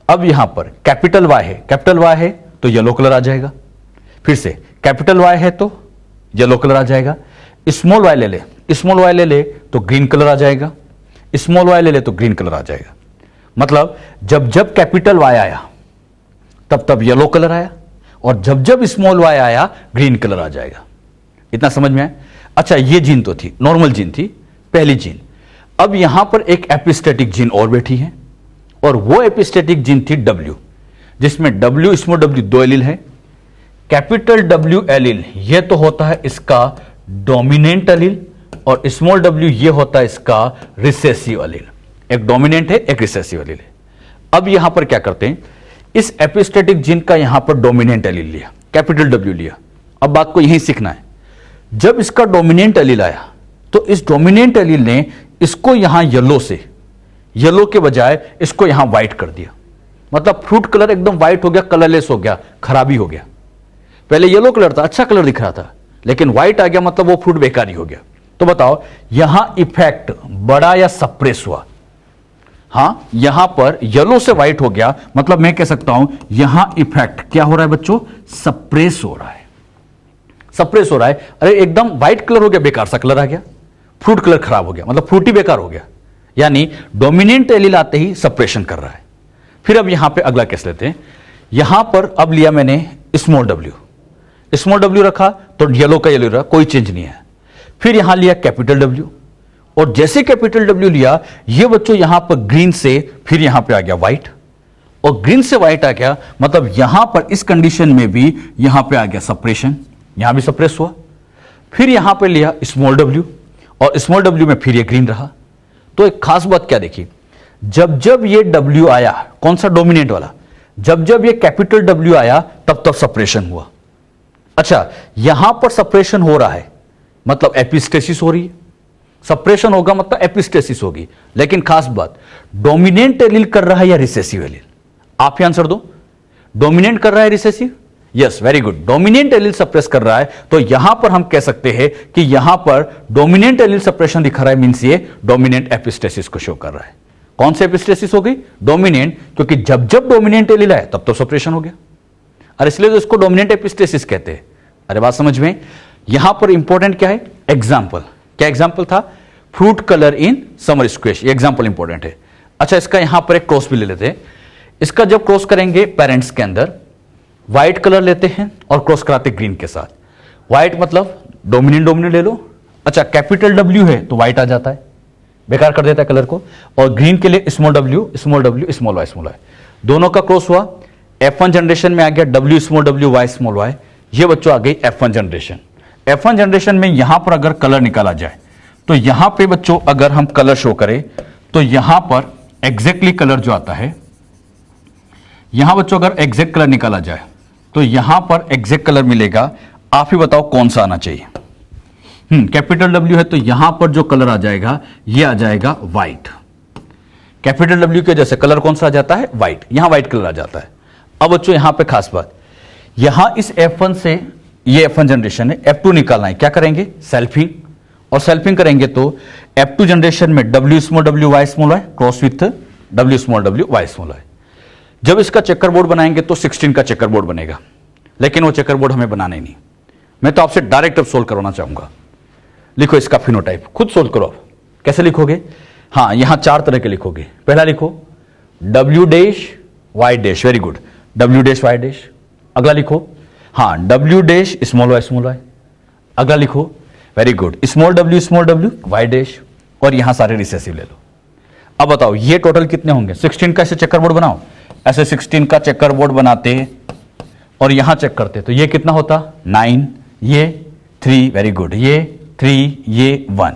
अब यहां पर कैपिटल वाई है, कैपिटल वाई है तो येलो कलर आ जाएगा, फिर से कैपिटल वाई है तो येलो कलर आ जाएगा। स्मॉल वाई ले ले, स्मॉल वाई ले ले तो ग्रीन कलर आ जाएगा, स्मॉल वाई ले ले तो ग्रीन कलर आ जाएगा। मतलब जब जब कैपिटल वाई आया तब तब येलो कलर आया, और जब जब स्मॉल वाई आया ग्रीन कलर आ जाएगा। इतना समझ में आया। अच्छा, ये जीन तो थी, नॉर्मल जीन थी, पहली जीन। अब यहां पर एक एपिस्टेटिक जीन और बैठी है, और वो एपिस्टेटिक जीन थी W, जिसमें W स्मॉल w दो एलील है। कैपिटल W एलील ये तो होता है इसका डोमिनेंट एलील, और स्मॉल w ये होता है इसका रिसेसिव एलील। एक डोमिनेंट है, एक रिसेसिव एलील है। अब यहां पर क्या करते हैं, इस एपिस्टेटिक जीन का यहां पर डोमिनेंट एलील लिया, कैपिटल W लिया। अब बात को यहीं सीखना है, जब इसका डोमिनेंट एलील आया तो इस डोमिनेंट एलील ने इसको यहां येलो से, येलो के बजाय इसको यहां व्हाइट कर दिया। मतलब फ्रूट कलर एकदम व्हाइट हो गया, कलरलेस हो गया, खराबी हो गया। पहले येलो कलर था, अच्छा कलर दिख रहा था, लेकिन व्हाइट आ गया, मतलब वो फ्रूट बेकारी हो गया। तो बताओ यहां इफेक्ट बढ़ा या सप्रेस हुआ, हां यहां पर येलो से व्हाइट हो गया, मतलब मैं कह सकता हूं यहां इफेक्ट क्या हो रहा है बच्चों, सप्रेस हो रहा है, सप्रेस हो रहा है। अरे एकदम व्हाइट कलर हो गया, बेकार सा कलर आ गया, फ्रूट कलर खराब हो गया, मतलब फ्रूट ही बेकार हो गया। यानी डोमिनेंट एलील आते ही सप्रेशन कर रहा है। फिर अब यहां पे अगला केस लेते हैं, यहां पर अब लिया मैंने स्मॉल w, स्मॉल w रखा तो येलो का येलो रहा, कोई चेंज नहीं है। फिर यहां लिया कैपिटल W, और जैसे कैपिटल W लिया, ये बच्चों यहां पर ग्रीन से फिर यहां पे आ गया व्हाइट, और ग्रीन से व्हाइट आ गया, मतलब यहां पर इस कंडीशन में भी यहां पे आ गया सप्रेशन, यहां भी सप्रेस हुआ। फिर यहां पे लिया स्मॉल w, और स्मॉल w में फिर ये ग्रीन रहा। तो एक खास बात क्या देखी, जब जब ये W आया, कौन सा डोमिनेंट वाला, जब जब ये कैपिटल W आया तब तब सप्रेशन हुआ। अच्छा, यहां पर सप्रेशन हो रहा है मतलब एपिस्टेसिस हो रही है, सप्रेशन होगा मतलब एपिस्टेसिस होगी। लेकिन खास बात, डोमिनेंट एलील कर रहा है या रिसेसिव एलील, आप ही आंसर दो। डोमिनेंट कर रहा है recessive yes, very good, dominant allele suppress कर रहा है, तो यहां पर हम कह सकते हैं कि यहां पर डोमिनेंट एलील सप्रेशन दिखा रहा है, मींस ये डोमिनेंट एपिस्टेसिस को शो कर रहा है। कौन सी एपिस्टेसिस हो गई? डोमिनेंट, क्योंकि जब जब डोमिनेंट एलील आए तब तो सप्रेशन हो गया, और इसलिए तो इसको डोमिनेंट एपिस्टेसिस कहते हैं। अरे बात समझ में? यहां पर इंपॉर्टेंट क्या है? एग्जाम्पल। क्या एग्जाम्पल था? Fruit colour in summer squash, ये एग्जाम्पल इंपॉर्टेंट है। अच्छा, इसका यहां पर एक क्रॉस भी ले लेते हैं। इसका जब क्रॉस करेंगे पेरेंट्स के अंदर, व्हाइट कलर लेते हैं और क्रॉस कराते ग्रीन के साथ। व्हाइट मतलब डोमिनेंट ले लो। अच्छा, कैपिटल डब्ल्यू है तो व्हाइट आ जाता है, बेकार कर देता है कलर को। और ग्रीन के लिए स्मॉल डब्ल्यू स्मॉल वाई। दोनों का क्रॉस हुआ, F1 जनरेशन में आ गया W small w Y small y। ये बच्चों आ गई F1 जनरेशन। F1 जनरेशन में यहां पर अगर कलर निकाला जाए तो यहां पे बच्चों अगर हम कलर शो करें तो यहां पर एग्जैक्टली कलर जो आता है, यहां बच्चों अगर एग्जैक्ट कलर निकाला जाए तो यहां पर एग्जैक्ट कलर मिलेगा। आप ही बताओ कौन सा आना चाहिए? कैपिटल W है तो यहां पर जो कलर आ जाएगा ये आ जाएगा व्हाइट। कैपिटल W की वजह से कलर कौन सा आ जाता है? व्हाइट। यहां व्हाइट कलर आ जाता है। अब बच्चों यहां पे खास बात, यहां इस F1 से, ये F1 जनरेशन है, F2 निकालना है। क्या करेंगे? सेल्फिंग। और सेल्फिंग करेंगे तो F2 जनरेशन में W small w Y small y cross with W small w Y small y। जब इसका चेकर बोर्ड बनाएंगे तो 16 का चेकर बोर्ड बनेगा, लेकिन वो चेकर बोर्ड हमें बनाना ही नहीं। मैं तो आपसे डायरेक्ट अब सोल्व करवाना चाहूंगा। लिखो इसका फिनोटाइप, खुद सोल्व करो आप। कैसे लिखोगे? हाँ, यहां 4 तरह के लिखोगे। पहला लिखो W dash Y dash, very good, W dash Y dash. अगला लिखो हाँ W डैश स्मॉल y। अगला लिखो very good small w Y dash. और यहां सारे रिसेसिव ले लो। अब बताओ ये टोटल कितने होंगे? 16 का ऐसे चेकर बोर्ड बनाओ, ऐसे 16 का चेकर बोर्ड बनाते और यहां चेक करते तो ये कितना होता? 9, ये 3, वेरी गुड, ये 3, ये 1।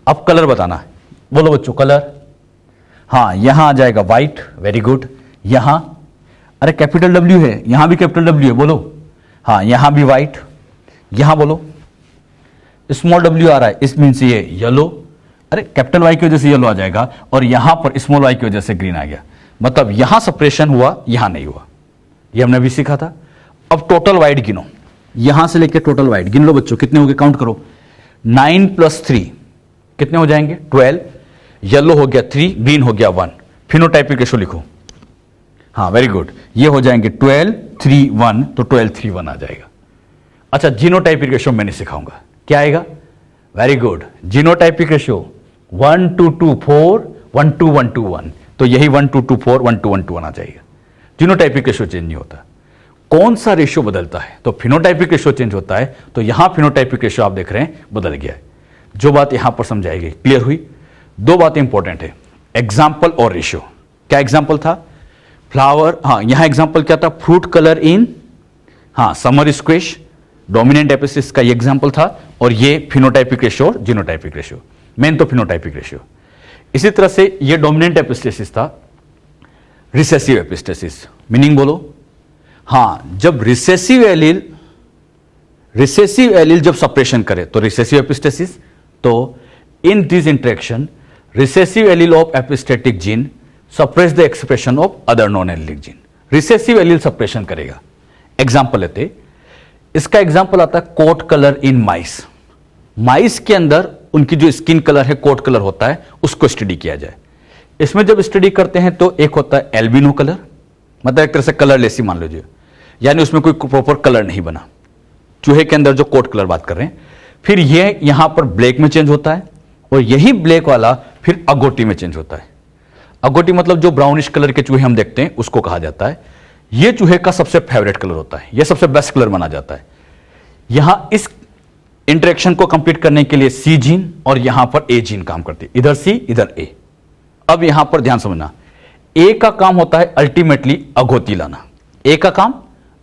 अब कलर बताना है, बोलो बच्चों कलर। हाँ, यहां आ जाएगा व्हाइट, वेरी गुड। यहां अरे कैपिटल W है, यहां भी कैपिटल W है, बोलो। हाँ, यहां भी व्हाइट। यहां बोलो स्मॉल w आ रहा है, इस मीन्स ये येलो। अरे कैपिटल Y की वजह से येलो आ जाएगा, और यहां पर स्मॉल y की वजह से ग्रीन आ गया। मतलब यहां सेपरेशन हुआ, यहां नहीं हुआ। ये हमने भी सीखा था। अब टोटल व्हाइट गिनो, यहां से लेकर टोटल व्हाइट गिन लो बच्चों, कितने हो गए? काउंट करो। 9 + 3 कितने हो जाएंगे? 12। येलो हो गया 3, ग्रीन हो गया 1। फिनोटाइपिक रेशो लिखो। हाँ, वेरी गुड, ये हो जाएंगे 12, 3, 1, तो 12, 3, 1 आ जाएगा। अच्छा, जीनोटाइपिक रेशो मैंने सिखाऊंगा, क्या आएगा? Very good, genotypic ratio 1 to 2 4, 1 to 1 to 1, तो यही 1 to 2 4, 1 to 1 to 1 आ जाएगा। जीनोटाइपिक रेशो चेंज नहीं होता। कौन सा रेशो बदलता है? तो फिनोटाइपिक रेशो चेंज होता है। तो यहां फिनोटाइपिक रेशो आप देख रहे हैं बदल गया है। जो बात यहां पर समझाएगी, क्लियर हुई? 2 बातें इंपॉर्टेंट है, एग्जाम्पल और रेशो। क्या एग्जाम्पल था? फ्लावर, हाँ यहां एग्जाम्पल क्या था? फ्रूट कलर इन, हाँ समर स्क्वैश, डोमिनेंट एपिस्टेसिस का ये एग्जाम्पल था। और ये फिनोटाइपिक रेशो और जीनोटाइपिक रेशो, मेन तो फिनोटाइपिक रेशो। इसी तरह से ये डोमिनेंट एपिस्टेसिस था, रिसेसिव एपिस्टेसिस। मीनिंग बोलो। हाँ, जब रिसेसिव एलील जब सप्रेशन करे तो रिसेसिव एपिस्टेसिस। तो इन this interaction recessive allele of epistatic gene suppress the expression of other non allelic gene. Recessive allele suppression करेगा। एग्जाम्पल लेते, इसका एग्जाम्पल आता है कोट कलर इन माइस। माइस के अंदर उनकी जो स्किन कलर है कोट कलर होता है, उसको स्टडी किया जाए। इसमें जब स्टडी करते हैं तो एक होता है एल्बिनो कलर, मतलब एक तरह से कलरलेस ही मान लीजिए, यानी उसमें कोई प्रॉपर कलर नहीं बना। चूहे के अंदर जो कोट कलर बात कर रहे हैं। फिर ये यहां पर ब्लैक में चेंज होता है, और यही ब्लैक वाला फिर अगोटी में चेंज होता है। अगोटी मतलब जो ब्राउनिश कलर के चूहे हम देखते हैं उसको कहा जाता है। यह चूहे का सबसे फेवरेट कलर होता है, यह सबसे बेस्ट कलर माना जाता है। यहां इस इंटरेक्शन को कंप्लीट करने के लिए सी जीन और यहां पर ए जीन काम करती है, इधर सी इधर ए। अब यहां पर ध्यान समझना, ए का काम होता है अल्टीमेटली अगोती लाना। ए का काम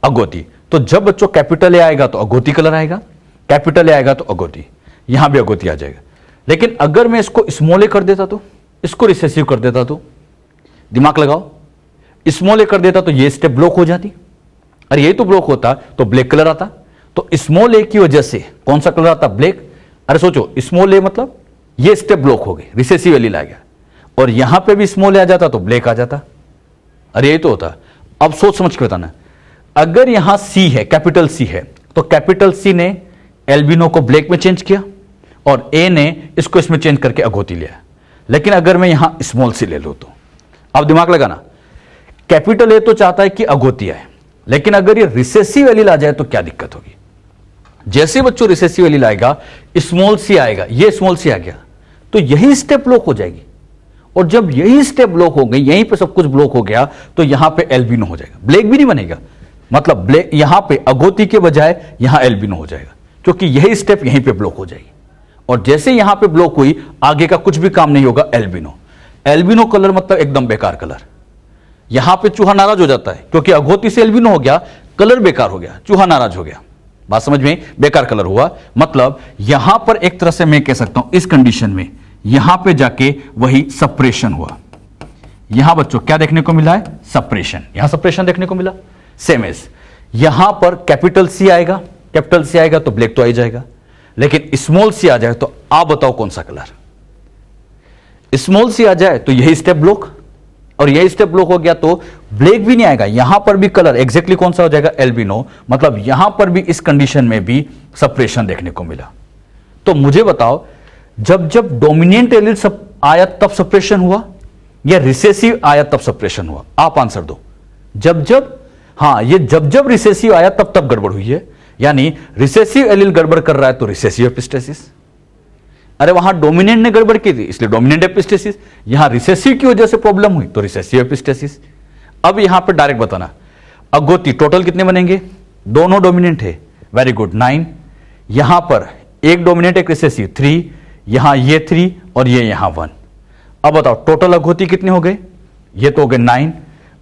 अगोती। तो जब बच्चों कैपिटल ए आएगा तो अगोती कलर आएगा, कैपिटल ए आएगा तो अगोती, यहां भी अगोती आ जाएगा। लेकिन अगर मैं इसको स्मॉल ए कर देता तो, इसको रिसेसिव कर देता तो, दिमाग लगाओ, स्मॉल ए कर देता तो ये स्टेप ब्लॉक हो जाती। अरे यही तो ब्लॉक होता तो ब्लैक कलर आता। तो स्मॉल ए की वजह से कौन सा कलर आता? ब्लैक। अरे सोचो, स्मॉल ए मतलब ये स्टेप ब्लॉक हो गई, रिसेसिव एलील आ गया, और यहां पे भी स्मॉल ए आ जाता तो ब्लैक आ जाता। अरे यही तो होता। अब सोच समझ के बताना, अगर यहां सी है, कैपिटल सी है, तो कैपिटल सी ने एल्बिनो को ब्लैक में चेंज किया और ए ने इसको इसमें चेंज करके अगोती लिया। लेकिन अगर मैं यहां स्मॉल सी ले लूं तो अब दिमाग लगाना, कैपिटल ए तो चाहता है कि अगोती आए, लेकिन अगर ये रिसेसिव एलील आ जाए तो क्या दिक्कत होगी। जैसे बच्चों रिसेसिव एलील आएगा, स्मॉल सी आएगा, ये स्मॉल सी आ गया तो यही स्टेप ब्लॉक हो जाएगी, और जब यही स्टेप ब्लॉक हो गई, यहीं पे सब कुछ ब्लॉक हो गया, तो यहां पे एल्बिनो हो जाएगा, ब्लैक भी नहीं बनेगा। मतलब ब्लैक यहां पे अगोती के बजाय यहां एल्बिनो हो जाएगा, क्योंकि यही स्टेप यहीं पे ब्लॉक हो जाएगी। और जैसे यहां पे ब्लॉक हुई, आगे का कुछ भी काम नहीं होगा। एल्बिनो, एल्बिनो कलर मतलब एकदम बेकार कलर। यहां पे चूहा नाराज हो जाता है, क्योंकि अगोती से एल्बिनो हो गया, कलर बेकार हो गया, चूहा नाराज हो गया। बात समझ में, बेकार कलर हुआ। मतलब यहां पर एक तरह से मैं कह सकता हूं, इस कंडीशन में यहां पे जाके वही सप्रेशन हुआ। यहां बच्चों क्या देखने को मिला है, सप्रेशन, यहां सप्रेशन देखने को मिला। सेम एज यहां पर कैपिटल सी आएगा, कैपिटल सी आएगा तो ब्लैक तो आ जाएगा, लेकिन स्मॉल सी आ जाए तो आप बताओ कौन सा कलर। स्मॉल सी आ जाए तो यही स्टेप ब्लॉक, और यही स्टेप ब्लॉक हो गया तो ब्लैक भी नहीं आएगा। यहां पर भी कलर एग्जैक्टली कौन सा हो जाएगा, एल्बिनो। मतलब यहां पर भी इस कंडीशन में भी सप्रेशन देखने को मिला। तो मुझे बताओ, जब जब डोमिनेंट एलील सब आया तब सप्रेशन हुआ, या रिसेसिव आया तब सप्रेशन हुआ? आप आंसर दो। जब जब, हां, ये जब जब रिसेसिव आया तब तब गड़बड़ हुई है। यानी रिसेसिव एलील गड़बड़ कर रहा है तो रिसेसिव एपिस्टेसिस। अरे वहां डोमिनेंट ने गड़बड़ की थी इसलिए डोमिनेंट एपिस्टेसिस, यहां रिसेसिव की वजह से प्रॉब्लम हुई तो रिसेसिव एपिस्टेसिस। अब यहां पे डायरेक्ट बताना, अगोती टोटल कितने बनेंगे, दोनों डोमिनेंट है, वेरी गुड, 9। यहां पर एक डोमिनेंट एक रिसेसिव, 3, यहां ये 3 और ये यहां 1। अब बताओ टोटल अगोती कितने हो गए, ये तो हो गए 9।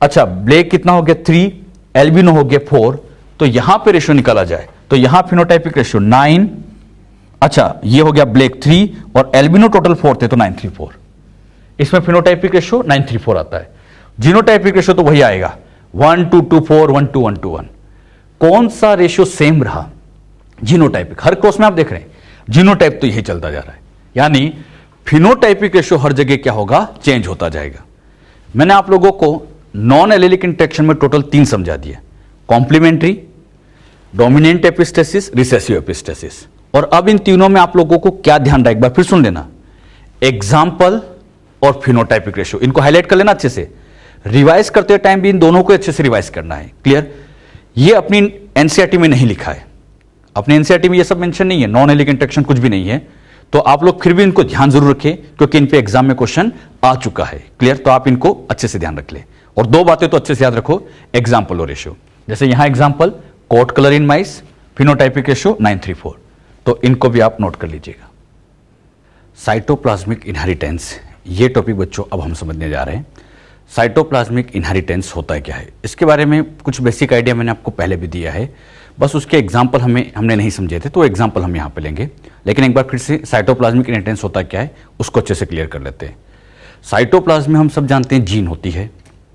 अच्छा, ब्लैक कितना हो गया, 3, एल्बिनो हो गया 4। तो यहां पे रेशियो निकाला जाए तो यहां फिनोटाइपिक रेशियो 9, अच्छा ये हो गया ब्लैक 3 और एल्बिनो टोटल 4 थे तो 934। इसमें फिनोटाइपिक रेशियो 934 आता है। जीनोटाइपिक रेशियो तो वही आएगा 1:2:4, 1:1:1। कौन सा रेशियो सेम रहा, जीनोटाइपिक। हर क्रॉस में आप देख रहे हैं जीनोटाइप तो यही चलता जा रहा है, यानी फिनोटाइपिक रेशियो हर जगह क्या होगा, चेंज होता जाएगा। मैंने आप लोगों को नॉन एलेलिक इंटरेक्शन में टोटल 3 समझा दिए, complementary, dominant epistasis, recessive epistasis. और अब इन तीनों में आप लोगों को क्या ध्यान रहा, एक बार फिर सुन लेना, एग्जाम्पल और फिनोटाइपिक रेशियो, इनको हाईलाइट कर लेना अच्छे से। रिवाइज करते टाइम भी इन दोनों को अच्छे से रिवाइज करना है, क्लियर। ये अपनी एनसीईआरटी में नहीं लिखा है, अपने एनसीईआरटी में ये सब मेंशन नहीं है, नॉन एलेलिक इंटरेक्शन कुछ भी नहीं है। तो आप लोग फिर भी इनको ध्यान जरूर रखें, क्योंकि इन पे एग्जाम में क्वेश्चन आ चुका है, क्लियर। तो आप इनको अच्छे से ध्यान रख ले। और 2 बातें तो अच्छे से याद रखो, एग्जाम्पल और रेशियो। जैसे यहां example, coat colour in mice, phenotypic ratio 934, तो इनको भी आप नोट कर लीजिएगा। साइटोप्लाज्मिक इनहेरिटेंस, ये टॉपिक बच्चों अब हम समझने जा रहे हैं। साइटोप्लाज्मिक इनहेरिटेंस होता है क्या है, इसके बारे में कुछ बेसिक आइडिया मैंने आपको पहले भी दिया है, बस उसके एग्जाम्पल हमने नहीं समझे थे, तो एग्जाम्पल हम यहाँ पे लेंगे। लेकिन एक बार फिर से साइटोप्लाज्मिक इनहेरिटेंस होता क्या है उसको अच्छे से क्लियर कर लेते हैं। साइटोप्लाज्म में हम सब जानते हैं जीन होती है,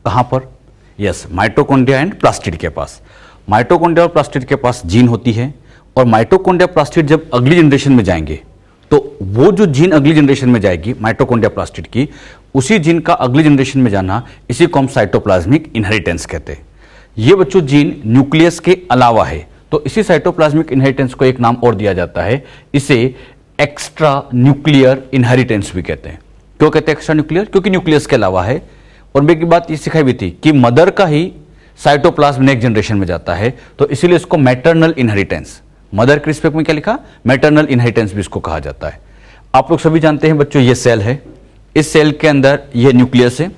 कहाँ पर, यस, माइटोकॉन्ड्रिया एंड प्लास्टिड के पास। माइटोकॉन्ड्रिया और प्लास्टिड के पास जीन होती है, और माइटोकॉन्ड्रिया प्लास्टिड जब अगली जनरेशन में जाएंगे तो वो जो जीन अगली जनरेशन में जाएगी माइटोकॉन्ड्रिया प्लास्टिड की, उसी जीन का अगली जनरेशन में जाना, इसी को हम साइटोप्लाज्मिक इनहेरिटेंस कहते हैं। ये बच्चों जीन न्यूक्लियस के अलावा है, तो इसी साइटोप्लाज्मिक इनहेरिटेंस को एक नाम और दिया जाता है, इसे एक्स्ट्रा न्यूक्लियर इनहेरिटेंस भी कहते हैं। क्यों कहते हैं एक्स्ट्रा न्यूक्लियर, क्योंकि न्यूक्लियस के अलावा है। और मैं एक बात ये सिखाई भी थी कि मदर का ही साइटोप्लाज्म नेक्स्ट जनरेशन में जाता है, तो इसीलिए इसको मैटरनल इनहेरिटेंस, मदर के रिस्पेक्ट में क्या लिखा, मैटरनल इनहेरिटेंस भी इसको कहा जाता है। आप लोग सभी जानते हैं बच्चों, ये सेल है, इस सेल के अंदर ये न्यूक्लियस है,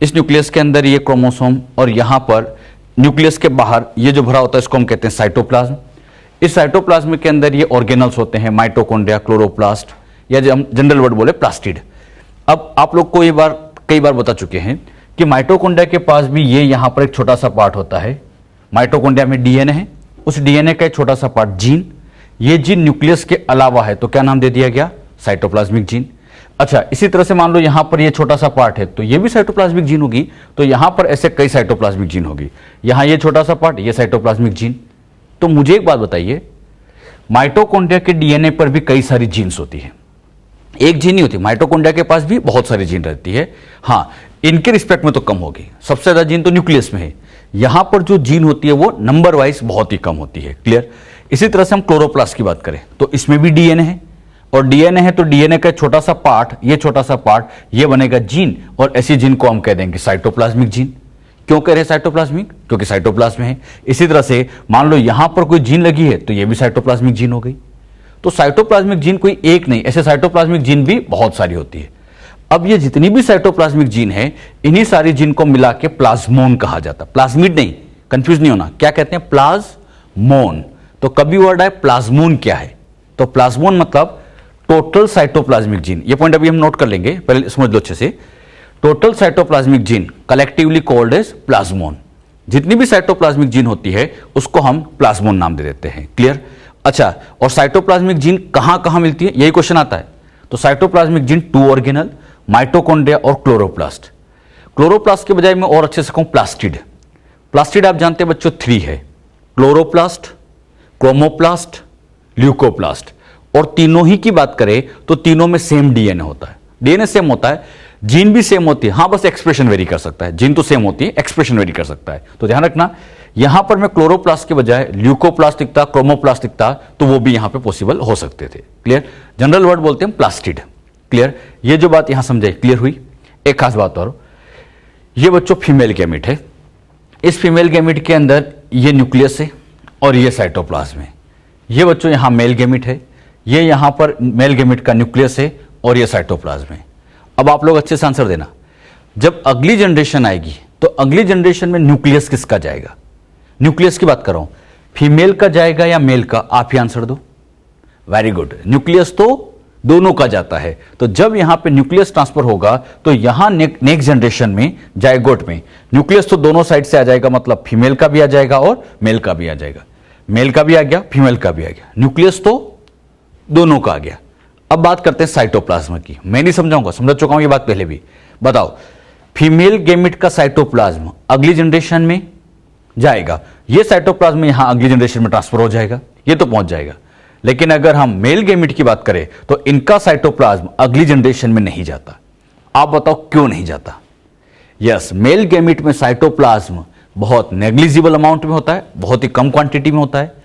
इस न्यूक्लियस के अंदर ये क्रोमोसोम, और यहां पर न्यूक्लियस के बाहर ये जो भरा होता है इसको हम कहते हैं साइटोप्लाज्म। इस साइटोप्लाज्म के अंदर ये ऑर्गेनल्स होते हैं, माइटोकॉन्ड्रिया, क्लोरोप्लास्ट, या जो हम जनरल वर्ड बोले प्लास्टिड। अब आप लोग को ये कई बार बता चुके हैं कि माइटोकॉन्ड्रिया के पास भी ये यहां पर एक छोटा सा पार्ट होता है। माइटोकॉन्ड्रिया में डीएनए है, उस डीएनए का एक छोटा सा पार्ट जीन, ये जीन न्यूक्लियस के अलावा है, तो क्या नाम दे दिया गया, साइटोप्लाज्मिक जीन। अच्छा, इसी तरह से मान लो यहां पर ये छोटा सा पार्ट है, तो ये भी साइटोप्लाज्मिक जीन होगी, तो यहां पर ऐसे कई साइटोप्लाज्मिक जीन होगी। यहां ये छोटा सा पार्ट, ये साइटोप्लाज्मिक जीन। तो मुझे एक बात बताइए, माइटोकॉन्ड्रिया के डीएनए पर भी कई सारी जीन्स होती है, एक जीन नहीं होती, माइटोकॉन्ड्रिया के पास भी बहुत सारी जीन रहती है। हाँ, इनके रिस्पेक्ट में तो कम होगी, सबसे ज्यादा जीन तो न्यूक्लियस में है, यहां पर जो जीन होती है वो नंबर वाइज बहुत ही कम होती है। क्लियर। इसी तरह से हम क्लोरोप्लास्ट की बात करें तो इसमें भी डीएनए है, और डीएनए है तो डीएनए का छोटा सा पार्ट, ये छोटा सा पार्ट ये बनेगा जीन, और ऐसी जीन को हम कह देंगे साइटोप्लाज्मिक जीन। क्यों कह रहे हैं साइटोप्लाज्मिक? क्योंकि साइटोप्लाज्म है। इसी तरह से मान लो यहां पर कोई जीन लगी है तो ये भी साइटोप्लाज्मिक जीन हो गई। तो साइटोप्लाज्मिक जीन कोई एक नहीं, ऐसे साइटोप्लाज्मिक जीन भी बहुत सारी होती है। अब ये जितनी भी साइटोप्लाज्मिक जीन है, इन्हीं सारी जीन को मिला के प्लाज्मोन कहा जाता है। प्लाज्मिड नहीं, कंफ्यूज नहीं होना, क्या कहते हैं? प्लाज्मोन। तो कभी वर्ड है प्लाज्मोन क्या है? तो प्लाज्मोन मतलब टोटल साइटोप्लाज्मिक जीन। ये पॉइंट अभी हम नोट कर लेंगे, पहले समझ लो अच्छे से। Total cytoplasmic gene collectively called as plasmon. जितनी भी साइटोप्लाज्मिक जीन होती है उसको हम प्लाज्मोन नाम दे देते हैं। क्लियर। अच्छा, और साइटोप्लाज्मिक जीन कहां कहां मिलती है, यही क्वेश्चन आता है। तो साइटोप्लाज्मिक जीन 2 ऑर्गेनल, माइटोकॉन्ड्रिया और क्लोरोप्लास्ट। क्लोरोप्लास्ट के बजाय मैं और अच्छे से कहूं प्लास्टिड। प्लास्टिड आप जानते हैं बच्चों 3 है, क्लोरोप्लास्ट, क्रोमोप्लास्ट, ल्यूकोप्लास्ट। और तीनों ही की बात करें तो तीनों में सेम डीएनए होता है, डीएनए सेम होता है, जीन भी सेम होती है, हां बस एक्सप्रेशन वेरी कर सकता है। जीन तो सेम होती है, एक्सप्रेशन वेरी कर सकता है। तो ध्यान रखना, यहां पर मैं क्लोरोप्लास्ट के बजाय ल्यूकोप्लास्ट लिखता, क्रोमोप्लास्ट लिखता तो वो भी यहां पे पॉसिबल हो सकते थे। क्लियर। जनरल वर्ड बोलते हैं प्लास्टिड। क्लियर। ये जो बात यहां समझे, क्लियर हुई। एक खास बात और, ये बच्चों फीमेल गैमिट है। इस फीमेल गैमिट के अंदर ये न्यूक्लियस है और ये साइटोप्लाज्म है। ये बच्चों यहां मेल गैमिट है, ये यहां पर मेल गैमिट का न्यूक्लियस है और ये साइटोप्लाज्म है। अब आप लोग अच्छे से आंसर देना, जब अगली जनरेशन आएगी तो अगली जनरेशन में न्यूक्लियस किसका जाएगा? न्यूक्लियस की बात कर रहा हूं, फीमेल का जाएगा या मेल का? आप ही आंसर दो। वेरी गुड, न्यूक्लियस तो दोनों का जाता है। तो जब यहां पे न्यूक्लियस ट्रांसफर होगा तो यहां नेक्स्ट जनरेशन में जायगोट में न्यूक्लियस तो दोनों साइड से आ जाएगा, मतलब फीमेल का भी आ जाएगा और मेल का भी आ जाएगा। मेल का भी आ गया, फीमेल का भी आ गया, न्यूक्लियस तो दोनों का आ गया। अब बात करते हैं साइटोप्लाज्म की। मैं नहीं समझाऊंगा, समझ चुका हूं ये बात पहले भी। बताओ, फीमेल गैमेट का साइटोप्लाज्म अगली जनरेशन में जाएगा, ये साइटोप्लाज्म यहां अगली जनरेशन में ट्रांसफर हो जाएगा, ये तो पहुंच जाएगा। लेकिन अगर हम मेल गैमेट की बात करें तो इनका साइटोप्लाज्म अगली जनरेशन में नहीं जाता। आप बताओ क्यों नहीं जाता? यस, मेल गैमेट में साइटोप्लाज्म बहुत नेग्लिजिबल अमाउंट में होता है, बहुत ही कम क्वांटिटी में होता है।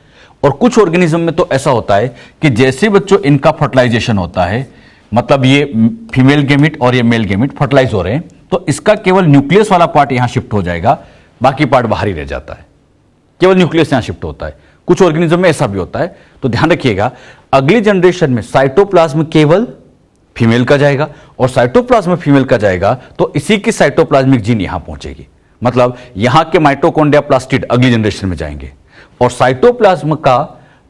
और कुछ ऑर्गेनिज्म में तो ऐसा होता है कि जैसे बच्चों इनका फर्टिलाइजेशन होता है, मतलब ये फीमेल गैमेट और ये मेल गैमेट फर्टिलाइज हो रहे हैं, तो इसका केवल न्यूक्लियस वाला पार्ट यहां शिफ्ट हो जाएगा, बाकी पार्ट बाहर ही रह जाता है, केवल न्यूक्लियस यहां शिफ्ट होता है। कुछ ऑर्गेनिज्म में ऐसा भी होता है। तो ध्यान रखिएगा, अगली जनरेशन में साइटोप्लाज्म केवल फीमेल का जाएगा और साइटोप्लाज्म फीमेल का जाएगा, तो इसी की साइटोप्लाज्मिक जीन यहां पहुंचेगी, मतलब यहां के माइटोकॉन्ड्रिया प्लास्टिड अगली जनरेशन में जाएंगे। और साइटोप्लाज्म का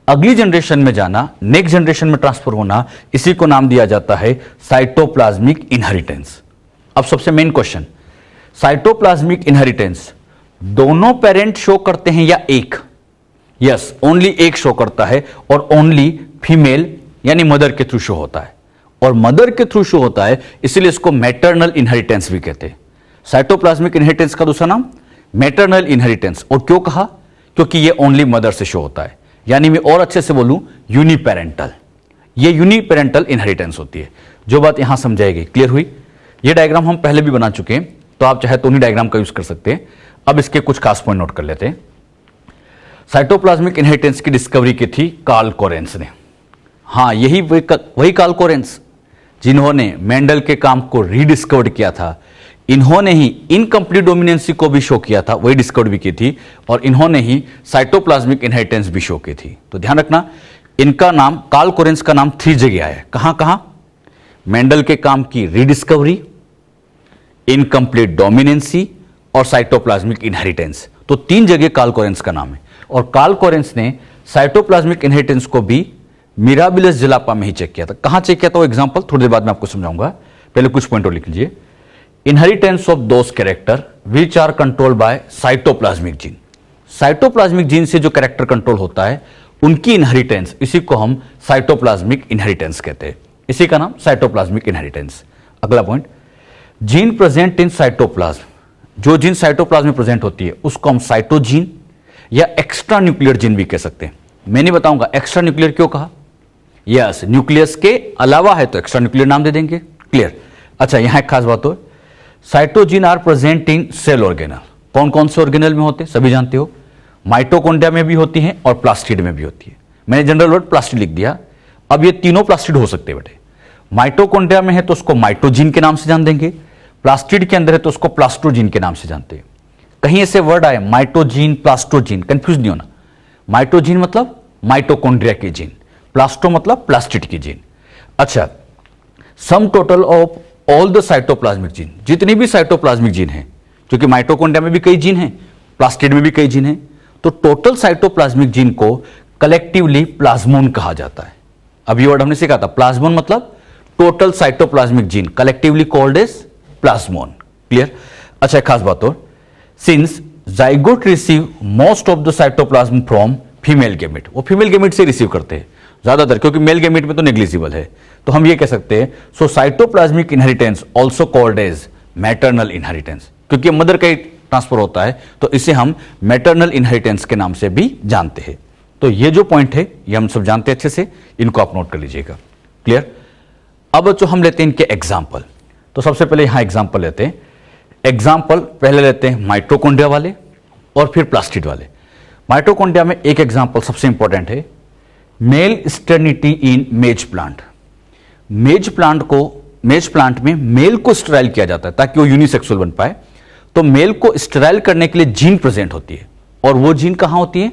अगली जनरेशन में जाना, नेक्स्ट जनरेशन में ट्रांसफर होना, इसी को नाम दिया जाता है साइटोप्लाज्मिक इनहेरिटेंस। अब सबसे मेन क्वेश्चन, साइटोप्लाज्मिक इनहेरिटेंस दोनों पेरेंट शो करते हैं या एक? यस, ओनली एक शो करता है और ओनली फीमेल यानी मदर के थ्रू शो होता है। और मदर के थ्रू शो होता है इसलिए इसको मैटरनल इनहेरिटेंस भी कहते हैं। साइटोप्लाज्मिक इनहेरिटेंस का दूसरा नाम मैटरनल इनहेरिटेंस। और क्यों कहा? क्योंकि ये ओनली मदर से शो होता है, यानी मैं और अच्छे से बोलूं यूनिपेरेंटल। ये यूनिपेरेंटल इनहेरिटेंस होती है, जो बात यहां समझाएगी। क्लियर हुई? ये डायग्राम हम पहले भी बना चुके हैं, तो आप चाहे तो उन्हीं डायग्राम का यूज कर सकते हैं। अब इसके कुछ खास पॉइंट नोट कर लेते हैं। साइटोप्लाज्मिक इनहेरिटेंस की डिस्कवरी की थी कार्ल कोरेंस ने। हां, यही वही कार्ल कोरेंस जिन्होंने मेंडल के काम को रीडिस्कवर्ड किया था। इन्होंने ही इनकम्प्लीट डोमिनेंसी को भी शो किया था, वही डिस्कवर भी की थी, और इन्होंने ही साइटोप्लाज्मिक इनहेरिटेंस भी शो की थी। तो ध्यान रखना, इनका नाम, कार्ल कोरेंस का नाम 3 जगह आया है। कहां कहां? मेंडल के काम की रीडिस्कवरी, इनकम्प्लीट डोमिनेंसी और साइटोप्लाज्मिक इनहेरिटेंस। तो 3 जगह कार्ल कोरेंस का नाम है। और कार्ल कोरेंस ने साइटोप्लाज्मिक इनहेरिटेंस को भी मिराबिलस जलापा में ही चेक किया था। कहां चेक किया था वो एग्जांपल थोड़ी देर बाद मैं आपको समझाऊंगा, पहले कुछ पॉइंट और लिख लीजिए। Inheritance of those character which are controlled by cytoplasmic gene. Cytoplasmic gene से जो कैरेक्टर कंट्रोल होता है उनकी इनहेरिटेंस, इसी को हम साइटोप्लाज्मिक इनहेरिटेंस कहते हैं। इसी का नाम साइटोप्लाज्मिक इनहेरिटेंस। अगला point, gene present in cytoplasm. जो जीन साइटोप्लाज्म में प्रेजेंट होती है उसको हम साइटोजीन या एक्स्ट्रा न्यूक्लियर जीन भी कह सकते हैं। मैं नहीं बताऊंगा एक्स्ट्रा न्यूक्लियर क्यों कहा। यस, न्यूक्लियस के अलावा है तो एक्स्ट्रा न्यूक्लियर नाम दे देंगे। क्लियर? अच्छा, यहां एक खास बात हो, cytogene are present in cell organelle. कौन कौन से ऑर्गेनल में होते हैं सभी जानते हो, माइटोकॉन्ड्रिया में भी होती हैं और प्लास्टिड में भी होती है। मैंने जनरल वर्ड प्लास्टिड लिख दिया। अब ये तीनों प्लास्टिड हो सकते हैं बेटे। माइटोकॉन्ड्रिया में है तो उसको माइटोजिन के नाम से जान देंगे, प्लास्टिड के अंदर है तो उसको प्लास्टोजिन के नाम से जानते हैं। कहीं ऐसे वर्ड आए माइटोजिन प्लास्टोजिन, कंफ्यूज नहीं होना। माइटोजिन मतलब माइटोकॉन्ड्रिया की जीन, प्लास्टो मतलब प्लास्टिड की जीन। अच्छा, sum total of all the cytoplasmic gene, जितनी भी साइटोप्लाज्मिक जीन है, क्योंकि माइटोकॉन्ड्रिया में भी कई जीन हैं, प्लास्टिड में भी कई जीन हैं, तो टोटल साइटोप्लाज्मिक जीन को कलेक्टिवली प्लाज्मोन कहा जाता है। अब ये वर्ड हमने सीखा था, प्लाज्मोन मतलब total cytoplasmic gene, collectively called as plasmon. Clear? अच्छा, खास बात और, since zygote receive most of the cytoplasm from female gamete, वो फीमेल गैमेट से रिसीव करते हैं ज्यादातर, क्योंकि मेल गैमेट में तो नेग्लिजिबल है। तो हम ये कह सकते हैं so cytoplasmic inheritance also called as maternal inheritance, क्योंकि मदर का ही ट्रांसफर होता है तो इसे हम मैटरनल इनहेरिटेंस के नाम से भी जानते हैं। तो ये जो पॉइंट है ये हम सब जानते हैं अच्छे से, इनको आप नोट कर लीजिएगा। क्लियर? अब जो हम लेते हैं इनके एग्जाम्पल, तो सबसे पहले यहां एग्जाम्पल लेते हैं। एग्जाम्पल पहले लेते हैं माइटोकॉन्ड्रिया वाले और फिर प्लास्टिड वाले। माइटोकॉन्ड्रिया में एक एग्जाम्पल सबसे इंपॉर्टेंट है, मेल स्टेरिलिटी इन मेज प्लांट। मेज प्लांट में मेल को स्टेराइल किया जाता है ताकि वो यूनिसेक्सुअल बन पाए। तो मेल को स्टेराइल करने के लिए जीन प्रेजेंट होती है, और वो जीन कहां होती है?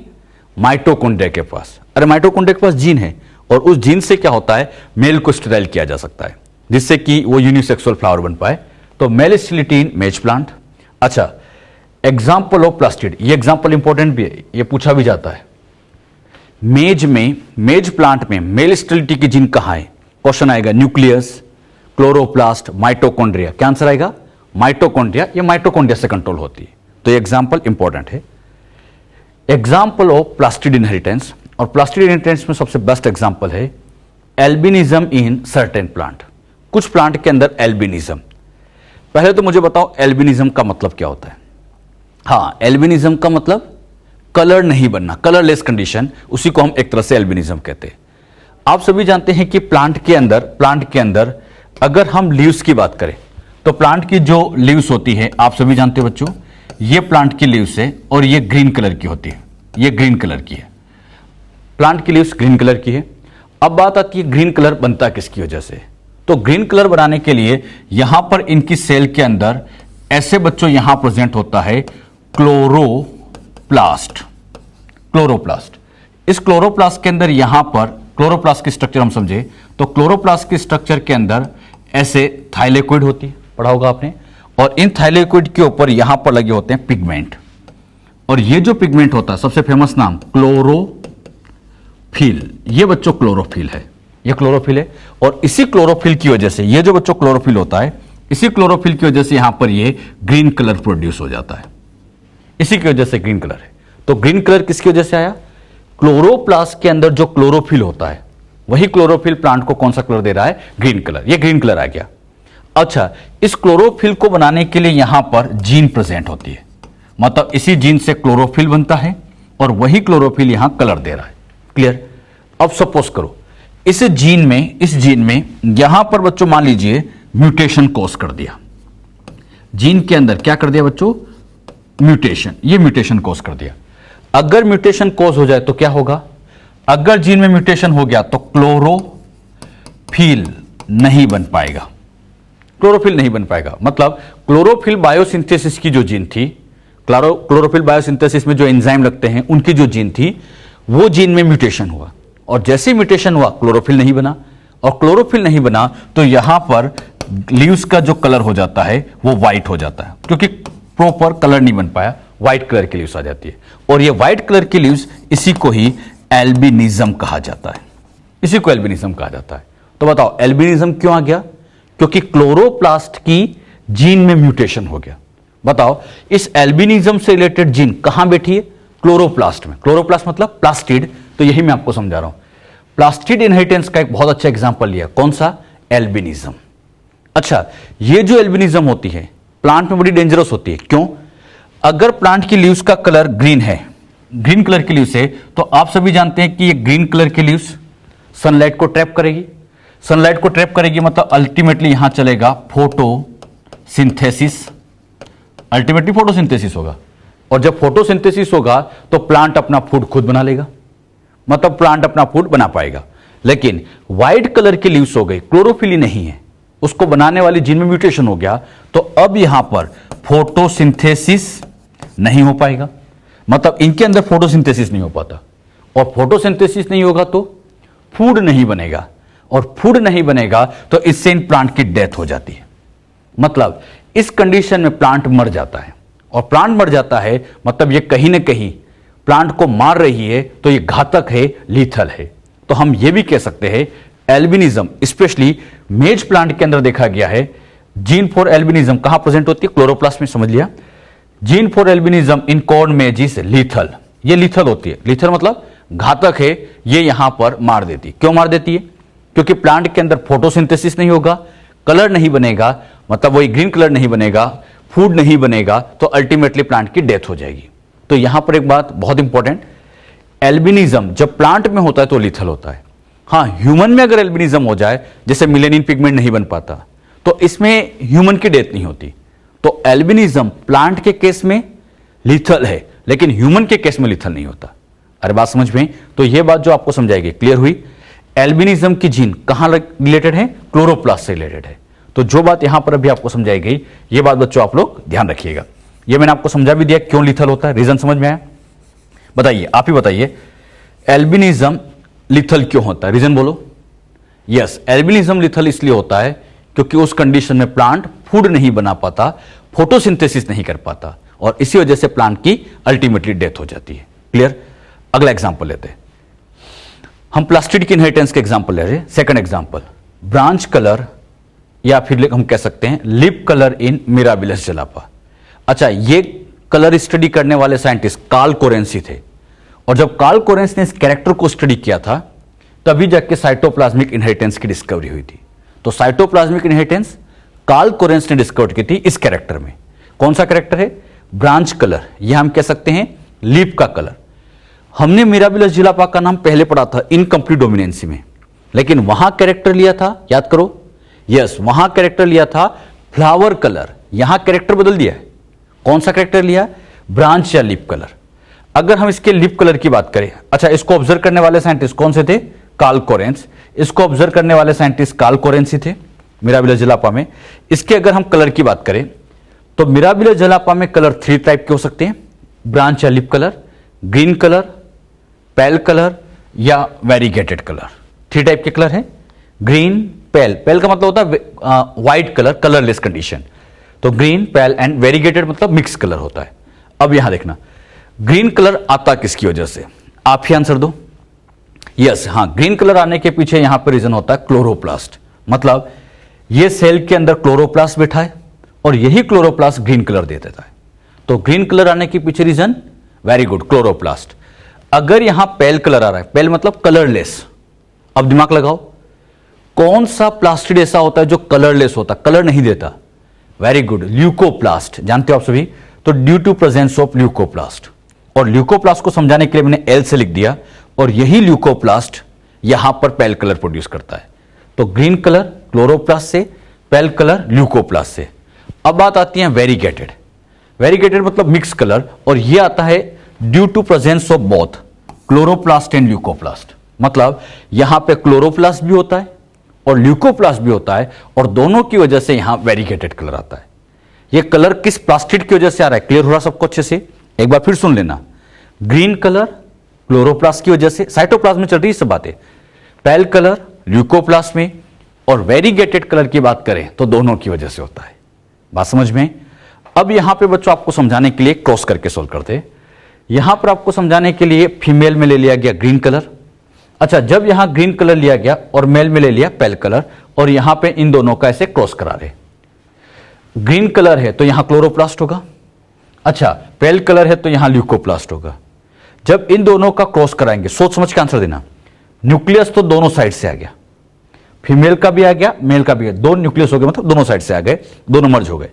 माइटोकॉन्ड्रिया के पास। अरे माइटोकॉन्ड्रिया के पास जीन है, और उस जीन से क्या होता है, मेल को स्टेराइल किया जा सकता है जिससे कि वो यूनिसेक्सुअल फ्लावर बन पाए। तो मेल स्टेरिलिटी इन मेज प्लांट। अच्छा, एग्जाम्पल ऑफ प्लास्टिड, ये एग्जाम्पल इंपॉर्टेंट भी है, ये पूछा भी जाता है। मेज प्लांट में मेल स्टेरिलिटी की जीन कहां है? क्वेश्चन आएगा, न्यूक्लियस, क्लोरोप्लास्ट, माइटोकॉन्ड्रिया। क्या आंसर आएगा? माइटोकॉन्ड्रिया। ये माइटोकॉन्ड्रिया से कंट्रोल होती है, तो ये एग्जाम्पल इंपॉर्टेंट है। एग्जाम्पल ऑफ प्लास्टिड इनहेरिटेंस, और प्लास्टिड इनहेरिटेंस में सबसे बेस्ट एग्जाम्पल है एल्बिनिज्म इन सर्टेन प्लांट। कुछ प्लांट के अंदर एल्बिनिज्म। पहले तो मुझे बताओ एल्बिनिज्म का मतलब क्या होता है? हाँ, एल्बिनिज्म का मतलब कलर नहीं बनना, कलरलेस कंडीशन, उसी को हम एक तरह से एल्बिनिज्म कहते हैं। आप सभी जानते हैं कि प्लांट के अंदर अगर हम लीव्स की बात करें तो प्लांट की जो लीव्स होती है, आप सभी जानते हो बच्चों, ये प्लांट की लीव्स है और ये ग्रीन कलर की होती है, ये ग्रीन कलर की है, प्लांट की लीव्स ग्रीन कलर की है। अब बात आती है ग्रीन कलर बनता किसकी वजह से? तो ग्रीन कलर बनाने के लिए यहां पर इनकी सेल के अंदर ऐसे बच्चों यहां प्रेजेंट होता है क्लोरोप्लास्ट। इस क्लोरोप्लास्ट के अंदर यहां पर क्लोरोप्लास्ट की स्ट्रक्चर हम समझे तो क्लोरोप्लास्ट की स्ट्रक्चर के अंदर ऐसे थाइलेकोइड होती है, पढ़ा होगा आपने, और इन थाइलेकोइड के ऊपर यहां पर लगे होते हैं पिगमेंट, और ये जो पिगमेंट होता है सबसे फेमस नाम क्लोरोफिल। ये बच्चों क्लोरोफिल है, ये क्लोरोफिल है, और इसी क्लोरोफिल की वजह से ये जो बच्चों क्लोरोफिल होता है, इसी क्लोरोफिल की वजह से यहां पर ये ग्रीन कलर प्रोड्यूस हो जाता है, इसी की वजह से ग्रीन कलर है। तो ग्रीन कलर किसकी वजह से आया? क्लोरोप्लास्ट के अंदर जो क्लोरोफिल होता है, वही क्लोरोफिल प्लांट को कौन सा कलर दे रहा है? Green colour. ये ग्रीन कलर आ गया। अच्छा, इस क्लोरोफिल को बनाने के लिए यहां पर जीन प्रेजेंट होती है, मतलब इसी जीन से क्लोरोफिल बनता है और वही क्लोरोफिल यहां कलर दे रहा है। क्लियर? अब सपोज करो इस जीन में यहां पर बच्चों मान लीजिए म्यूटेशन कॉज कर दिया, जीन के अंदर क्या कर दिया बच्चों? म्यूटेशन, ये म्यूटेशन कॉज कर दिया। अगर म्यूटेशन कॉज हो जाए तो क्या होगा? अगर जीन में म्यूटेशन हो गया तो क्लोरोफिल नहीं बन पाएगा, क्लोरोफिल नहीं बन पाएगा। मतलब क्लोरोफिल बायोसिंथेसिस की जो जीन थी, क्लोरोफिल बायोसिंथेसिस में जो एंजाइम लगते हैं उनकी जो जीन थी, वो जीन में म्यूटेशन हुआ, और जैसे म्यूटेशन हुआ क्लोरोफिल नहीं बना, और क्लोरोफिल नहीं बना तो यहां पर लीव्स का जो कलर हो जाता है वो व्हाइट हो जाता है, क्योंकि प्रॉपर कलर नहीं बन पाया, व्हाइट कलर की लीव्स आ जाती है। और ये व्हाइट कलर की लीव्स, इसी को ही एल्बिनिज्म कहा जाता है, इसी को एल्बिनिज्म कहा जाता है। तो बताओ एल्बिनिज्म क्यों आ गया? क्योंकि क्लोरोप्लास्ट की जीन में म्यूटेशन हो गया। बताओ इस एल्बिनिज्म से रिलेटेड जीन कहां बैठी है? क्लोरोप्लास्ट में। क्लोरोप्लास्ट मतलब प्लास्टिड, तो यही मैं आपको समझा रहा हूं। प्लास्टिड इनहेरिटेंस का एक बहुत अच्छा एग्जांपल लिया, कौन सा? एल्बिनिज्म। अच्छा, ये जो एल्बिनिज्म होती है प्लांट में बड़ी डेंजरस होती है। क्यों? अगर प्लांट की लीव्स का कलर ग्रीन है, ग्रीन कलर की लीव्स है, तो आप सभी जानते हैं कि ये ग्रीन कलर की लीव्स सनलाइट को ट्रैप करेगी। सनलाइट को ट्रैप करेगी मतलब अल्टीमेटली यहां चलेगा फोटो सिंथेसिस, अल्टीमेटली फोटोसिंथेसिस होगा। और जब फोटोसिंथेसिस होगा तो प्लांट अपना फूड खुद बना लेगा, मतलब प्लांट अपना फूड बना पाएगा। लेकिन व्हाइट कलर की लीव्स हो गई, क्लोरोफिल नहीं है, उसको बनाने वाली जीन में म्यूटेशन हो गया, तो अब यहां पर फोटोसिंथेसिस नहीं हो पाएगा, मतलब इनके अंदर फोटोसिंथेसिस नहीं हो पाता। और फोटोसिंथेसिस नहीं होगा तो फूड नहीं बनेगा, और फूड नहीं बनेगा तो इससे इन प्लांट की डेथ हो जाती है। मतलब इस कंडीशन में प्लांट मर जाता है, और प्लांट मर जाता है मतलब ये कहीं ना कहीं प्लांट को मार रही है, तो ये घातक है, लीथल है। तो हम ये भी कह सकते हैं एल्बिनिज्म स्पेशली मेज प्लांट के अंदर देखा गया है। जीन फॉर एल्बिनिज्म कहां प्रेजेंट होती है? क्लोरोप्लास्ट में, समझ लिया। Gene for albinism in corn मेज इज लीथल, ये लीथल होती है। लीथल मतलब घातक है, ये यहां पर मार देती है। क्यों मार देती है? क्योंकि प्लांट के अंदर फोटोसिंथेसिस नहीं होगा, कलर नहीं बनेगा, मतलब वही ग्रीन कलर नहीं बनेगा, फूड नहीं बनेगा, तो अल्टीमेटली प्लांट की डेथ हो जाएगी। तो यहां पर एक बात बहुत इंपॉर्टेंट, एल्बिनिज्म जब प्लांट में होता है तो लीथल होता है। हां, ह्यूमन में अगर एल्बिनिज्म हो जाए, जैसे मिलेनिन पिगमेंट नहीं बन पाता, तो इसमें ह्यूमन की डेथ नहीं होती। तो एल्बिनिज्म प्लांट के केस में लीथल है, लेकिन ह्यूमन के केस में लीथल नहीं होता। अरे बात समझ में? तो यह बात जो आपको समझाएगी, क्लियर हुई? एल्बिनिज्म की जीन कहां रिलेटेड है? क्लोरोप्लास्ट से रिलेटेड है। तो जो बात यहां पर अभी आपको समझाई गई, ये बात बच्चों आप लोग ध्यान रखिएगा। ये मैंने आपको समझा भी दिया क्यों लीथल होता है, रीजन समझ में आया? बताइए, आप ही बताइए, एल्बिनिज्म लिथल क्यों होता है? रीजन बोलो। यस, एल्बिनिज्म लिथल इसलिए होता है क्योंकि उस कंडीशन में प्लांट फूड नहीं बना पाता, फोटोसिंथेसिस नहीं कर पाता, और इसी वजह से प्लांट की अल्टीमेटली डेथ हो जाती है। क्लियर? अगला एग्जांपल लेते हैं हम, प्लास्टिड की इनहेरिटेंस के एग्जांपल ले रहे हैं। सेकंड एग्जांपल, ब्रांच कलर या फिर हम कह सकते हैं लिप कलर इन मिराबिलस जलापा। अच्छा, ये कलर स्टडी करने वाले साइंटिस्ट कार्ल कोरेंसी थे, और जब कार्ल कोरेंस ने इस कैरेक्टर को स्टडी किया था, तभी जाके साइटोप्लाज्मिक इनहेरिटेंस की डिस्कवरी हुई थी। तो साइटोप्लाज्मिक इनहेरिटेंस कार्ल कोरेंस ने डिस्कवर की थी इस कैरेक्टर में। कौन सा कैरेक्टर है? ब्रांच कलर, यह हम कह सकते हैं लीफ का कलर। हमने मिराबिलस जिलापा का नाम पहले पढ़ा था इनकम्प्लीट डोमिनेंसी में, लेकिन वहां कैरेक्टर लिया था, याद करो। यस, वहां कैरेक्टर लिया था फ्लावर कलर, यहां कैरेक्टर बदल दिया है। कौन सा कैरेक्टर लिया? ब्रांच या लीफ कलर। अगर हम इसके लीफ कलर की बात करें, अच्छा, इसको ऑब्जर्व करने वाले साइंटिस्ट कौन से थे? Karl coherence. इसको ऑब्जर्व करने वाले साइंटिस्ट कार्ल कोरेंस ही थे मिराबिलस जलापा में। इसके अगर हम कलर की बात करें तो मिराबिलस जलापा में कलर 3 टाइप के हो सकते हैं, ब्रांच या लीफ कलर, ग्रीन कलर, पेल कलर या वेरीगेटेड कलर। 3 टाइप के कलर है, ग्रीन, पेल। पेल का मतलब होता है व्हाइट कलर, कलरलेस कंडीशन। तो ग्रीन, पेल एंड वेरीगेटेड मतलब मिक्स कलर होता है। अब यहां देखना, ग्रीन कलर आता किसकी वजह से? आप ही आंसर दो। यस, हां, ग्रीन कलर आने के पीछे यहां पर रीजन होता है क्लोरोप्लास्ट। मतलब ये सेल के अंदर क्लोरोप्लास्ट बैठा है, और यही क्लोरोप्लास्ट ग्रीन कलर दे देता है। तो ग्रीन कलर आने के पीछे रीजन, वेरी गुड, क्लोरोप्लास्ट। अगर यहां पेल कलर आ रहा है, पेल मतलब कलरलेस, अब दिमाग लगाओ, कौन सा प्लास्टिड ऐसा होता है जो कलरलेस होता, कलर नहीं देता? Very good, leucoplast. जानते हो आप सभी? तो due to presence of leucoplast, और ल्यूकोप्लास्ट को समझाने के लिए मैंने एल से लिख दिया, और यही ल्यूकोप्लास्ट यहां पर पेल कलर प्रोड्यूस करता है। तो ग्रीन कलर क्लोरोप्लास्ट से, पेल कलर ल्यूकोप्लास्ट से। अब बात आती है वेरीगेटेड। वेरीगेटेड मतलब मिक्स कलर, और यह आता है due to presence of both chloroplast and leucoplast. मतलब यहां पे क्लोरोप्लास्ट भी होता है और ल्यूकोप्लास्ट भी होता है, और दोनों की वजह से यहां वेरीगेटेड कलर आता है। यह कलर किस प्लास्टिड की वजह से आ रहा है? क्लियर हो रहा सबको अच्छे से? एक बार फिर सुन लेना, ग्रीन कलर क्लोरोप्लास्ट की वजह से, साइटोप्लाज्म में चल रही सब बातें, पेल कलर ल्यूकोप्लास्ट में, और वेरीगेटेड कलर की बात करें तो दोनों की वजह से होता है। बात समझ में? अब यहां पे बच्चों आपको समझाने के लिए क्रॉस करके सोल्व करते हैं। यहां पर आपको समझाने के लिए फीमेल में ले लिया गया ग्रीन कलर। अच्छा, जब यहां ग्रीन कलर लिया गया और मेल में ले लिया पेल कलर, और यहां पे इन दोनों का ऐसे क्रॉस करा रहे। ग्रीन कलर है तो यहां क्लोरोप्लास्ट होगा, अच्छा, पेल कलर है तो यहां ल्यूकोप्लास्ट होगा। जब इन दोनों का क्रॉस कराएंगे, सोच समझ के आंसर देना। न्यूक्लियस तो दोनों साइड से आ गया, फीमेल का भी आ गया, मेल का भी आ गया, दो न्यूक्लियस हो गए, मतलब दोनों साइड से आ गए, दोनों मर्ज हो गए।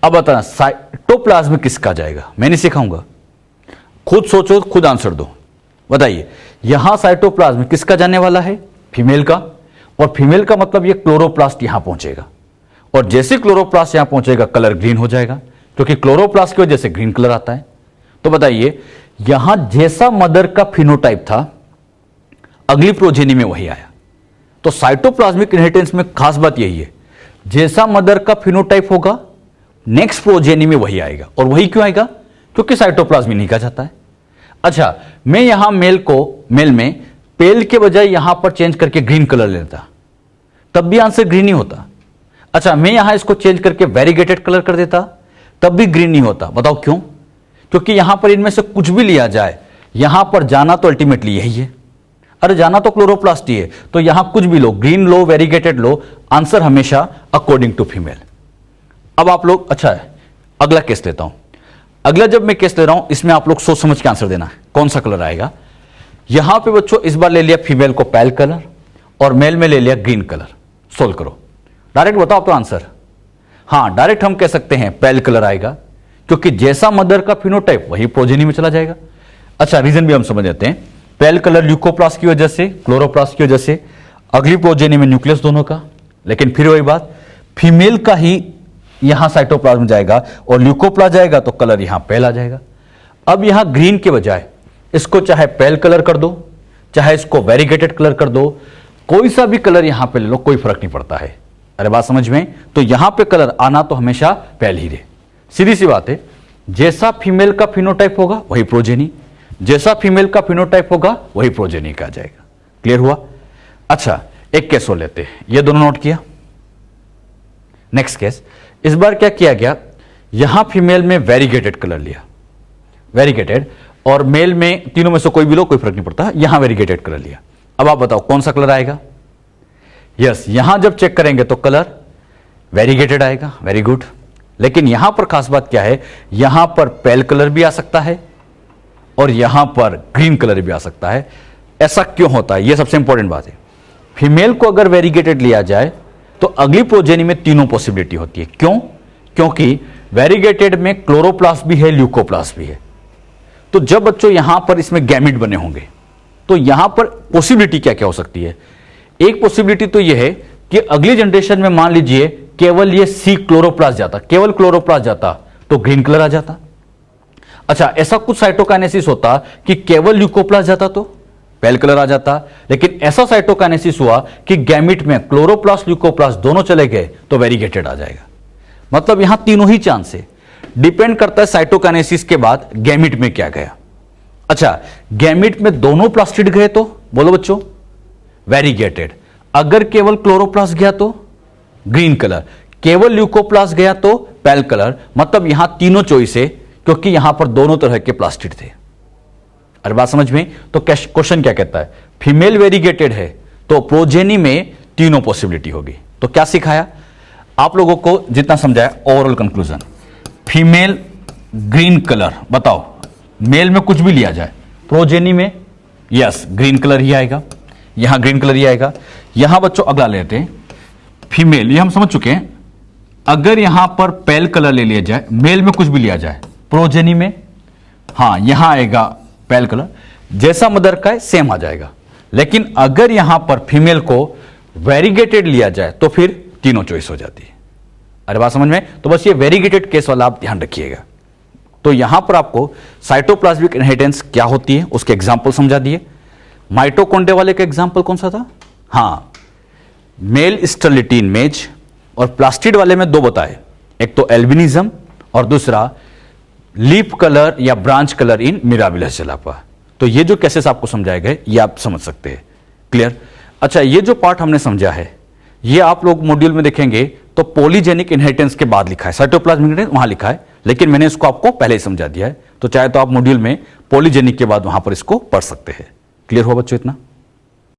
अब बताना साइटोप्लाज्म किसका जाएगा? मैं नहीं सिखाऊंगा, खुद सोचो, खुद आंसर दो। बताइए, यहां साइटोप्लाज्म किसका जाने वाला है? फीमेल का, और फीमेल का मतलब ये क्लोरोप्लास्ट यहां पहुंचेगा, और जैसे क्लोरोप्लास्ट यहां पहुंचेगा कलर ग्रीन हो जाएगा, क्योंकि क्लोरोप्लास्ट की वजह से ग्रीन कलर आता है। तो बताइए यहां जैसा मदर का फिनोटाइप था अगली प्रोजेनी में वही आया। तो साइटोप्लाज्मिक इनहेरिटेंस में खास बात यही है, जैसा मदर का फिनोटाइप होगा नेक्स्ट प्रोजेनी में वही आएगा। और वही क्यों आएगा? क्योंकि साइटोप्लाज्म इन्हीं का जाता है। अच्छा, मैं यहां मेल में पेल के बजाय यहां पर चेंज करके ग्रीन कलर लेता, तब भी आंसर ग्रीन ही होता। अच्छा, मैं यहां इसको चेंज करके वेरीगेटेड कलर कर देता, तब भी ग्रीन नहीं होता। बताओ क्यों? क्योंकि यहां पर इनमें से कुछ भी लिया जाए, यहां पर जाना तो अल्टीमेटली यही है। अरे जाना तो क्लोरोप्लास्ट ही है, तो यहां कुछ भी लो, ग्रीन लो, वेरीगेटेड लो, आंसर हमेशा अकॉर्डिंग टू फीमेल। अब आप लोग, अच्छा है, अगला केस लेता हूं। अगला जब मैं केस ले रहा हूं, इसमें आप लोग सोच समझ के आंसर देना है कौन सा कलर आएगा। यहां पे बच्चों इस बार ले लिया फीमेल को पेल कलर और मेल में ले लिया ग्रीन कलर। सोल्व करो, डायरेक्ट बताओ तो आंसर। हां, डायरेक्ट हम कह सकते हैं पेल कलर आएगा, क्योंकि जैसा मदर का फिनोटाइप वही प्रोजेनी में चला जाएगा। अच्छा, रीजन भी हम समझ लेते हैं। पेल कलर ल्यूकोप्लास्ट की वजह से, क्लोरोप्लास्ट की वजह से, अगली प्रोजेनी में न्यूक्लियस दोनों का। लेकिन फिर वही बात, फीमेल का ही यहां साइटोप्लाज्म जाएगा और ल्यूकोप्लास्ट जाएगा तो कलर यहां पेल आ जाएगा। अब यहां ग्रीन के बजाय इसको चाहे पेल कलर कर दो, चाहे इसको वेरीगेटेड कलर कर दो, कोई सा भी कलर यहां पे ले लो, कोई फर्क नहीं पड़ता है। अरे बात समझ में? तो यहां पे कलर आना तो हमेशा पेल ही रहे। सीधी सी बात है, जैसा फीमेल का फिनोटाइप होगा वही प्रोजेनी, जैसा फीमेल का फिनोटाइप होगा वही प्रोजेनी का आ जाएगा। क्लियर हुआ? अच्छा, एक केस और लेते हैं, ये दोनों नोट किया। नेक्स्ट केस, इस बार क्या किया गया, यहां फीमेल में वेरीगेटेड कलर लिया, वेरीगेटेड, और मेल में, तीनों में से कोई भी लो, कोई फर्क नहीं पड़ता, यहां वेरीगेटेड कलर लिया। अब आप बताओ कौन सा कलर आएगा? यस, यहां जब चेक करेंगे तो कलर वेरीगेटेड आएगा। Very good. लेकिन यहां पर खास बात क्या है, यहां पर पेल कलर भी आ सकता है और यहां पर ग्रीन कलर भी आ सकता है। ऐसा क्यों होता है, यह सबसे इंपॉर्टेंट बात है। फीमेल को अगर वेरीगेटेड लिया जाए तो अगली प्रोजेनी में तीनों पॉसिबिलिटी होती है। क्यों? क्योंकि वेरीगेटेड में क्लोरोप्लास्ट भी है, ल्यूकोप्लास्ट भी है। तो जब बच्चों यहां पर इसमें गैमिट बने होंगे तो यहां पर पॉसिबिलिटी क्या क्या हो सकती है? एक पॉसिबिलिटी तो यह है कि अगली जनरेशन में मान लीजिए केवल ये सी क्लोरोप्लास्ट जाता, केवल क्लोरोप्लास्ट जाता तो ग्रीन कलर आ जाता। अच्छा, ऐसा कुछ साइटोकाइनेसिस होता कि केवल ल्यूकोप्लास्ट जाता तो पेल कलर आ जाता। लेकिन ऐसा साइटोकाइनेसिस हुआ कि गैमिट में क्लोरोप्लास्ट ल्यूकोप्लास्ट दोनों चले गए तो वेरीगेटेड आ जाएगा। मतलब यहां तीनों ही चांस है, डिपेंड करता है साइटोकाइनेसिस के बाद गैमिट में क्या गया। अच्छा, गैमिट में दोनों प्लास्टिड गए तो बोलो बच्चों वेरीगेटेड, अगर केवल क्लोरोप्लास्ट गया तो ग्रीन कलर, केवल ल्यूकोप्लास्ट गया तो पेल कलर। मतलब यहां तीनों चॉइस है, क्योंकि यहां पर दोनों तरह के प्लास्टिड थे। अरे बात समझ में? तो क्वेश्चन क्या कहता है, फीमेल वेरीगेटेड है तो प्रोजेनी में तीनों पॉसिबिलिटी होगी। तो क्या सिखाया आप लोगों को, जितना समझाया, overall conclusion, female green colour. बताओ मेल में कुछ भी लिया जाए, प्रोजेनी में यस ग्रीन कलर ही आएगा, यहां ग्रीन कलर ही आएगा। यहां बच्चों अगला लेते हैं, फीमेल, ये हम समझ चुके हैं। अगर यहां पर पेल कलर ले लिया जाए, मेल में कुछ भी लिया जाए, प्रोजेनी में हां यहां आएगा पेल कलर, जैसा मदर का है सेम आ जाएगा। लेकिन अगर यहां पर फीमेल को वेरीगेटेड लिया जाए तो फिर तीनों चॉइस हो जाती है। अरे बात समझ में? तो बस ये वेरीगेटेड केस वाला आप ध्यान रखिएगा। तो यहां पर आपको साइटोप्लाज्मिक इनहेरिटेंस क्या होती है उसके एग्जाम्पल समझा दिए। माइटोकॉन्ड्रिया वाले का एग्जाम्पल कौन सा था? हां, मेल स्टर्लिटीन मेज, और प्लास्टिड वाले में दो बताए, एक तो एल्बिनिज्म और दूसरा लीफ कलर या ब्रांच कलर इन मिराबिलस जलापा। तो ये जो केसेस आपको समझाए गए ये आप समझ सकते हैं। क्लियर? अच्छा, ये जो पार्ट हमने समझा है ये आप लोग मॉड्यूल में देखेंगे तो पॉलीजेनिक इनहेरिटेंस के बाद लिखा है, साइटोप्लाज्मिक इनहेरिटेंस वहां लिखा है, लेकिन मैंने इसको आपको पहले ही समझा दिया है। तो चाहे तो आप मॉड्यूल में पॉलीजेनिक के बाद वहां पर इसको पढ़ सकते हैं। क्लियर हुआ बच्चों इतना?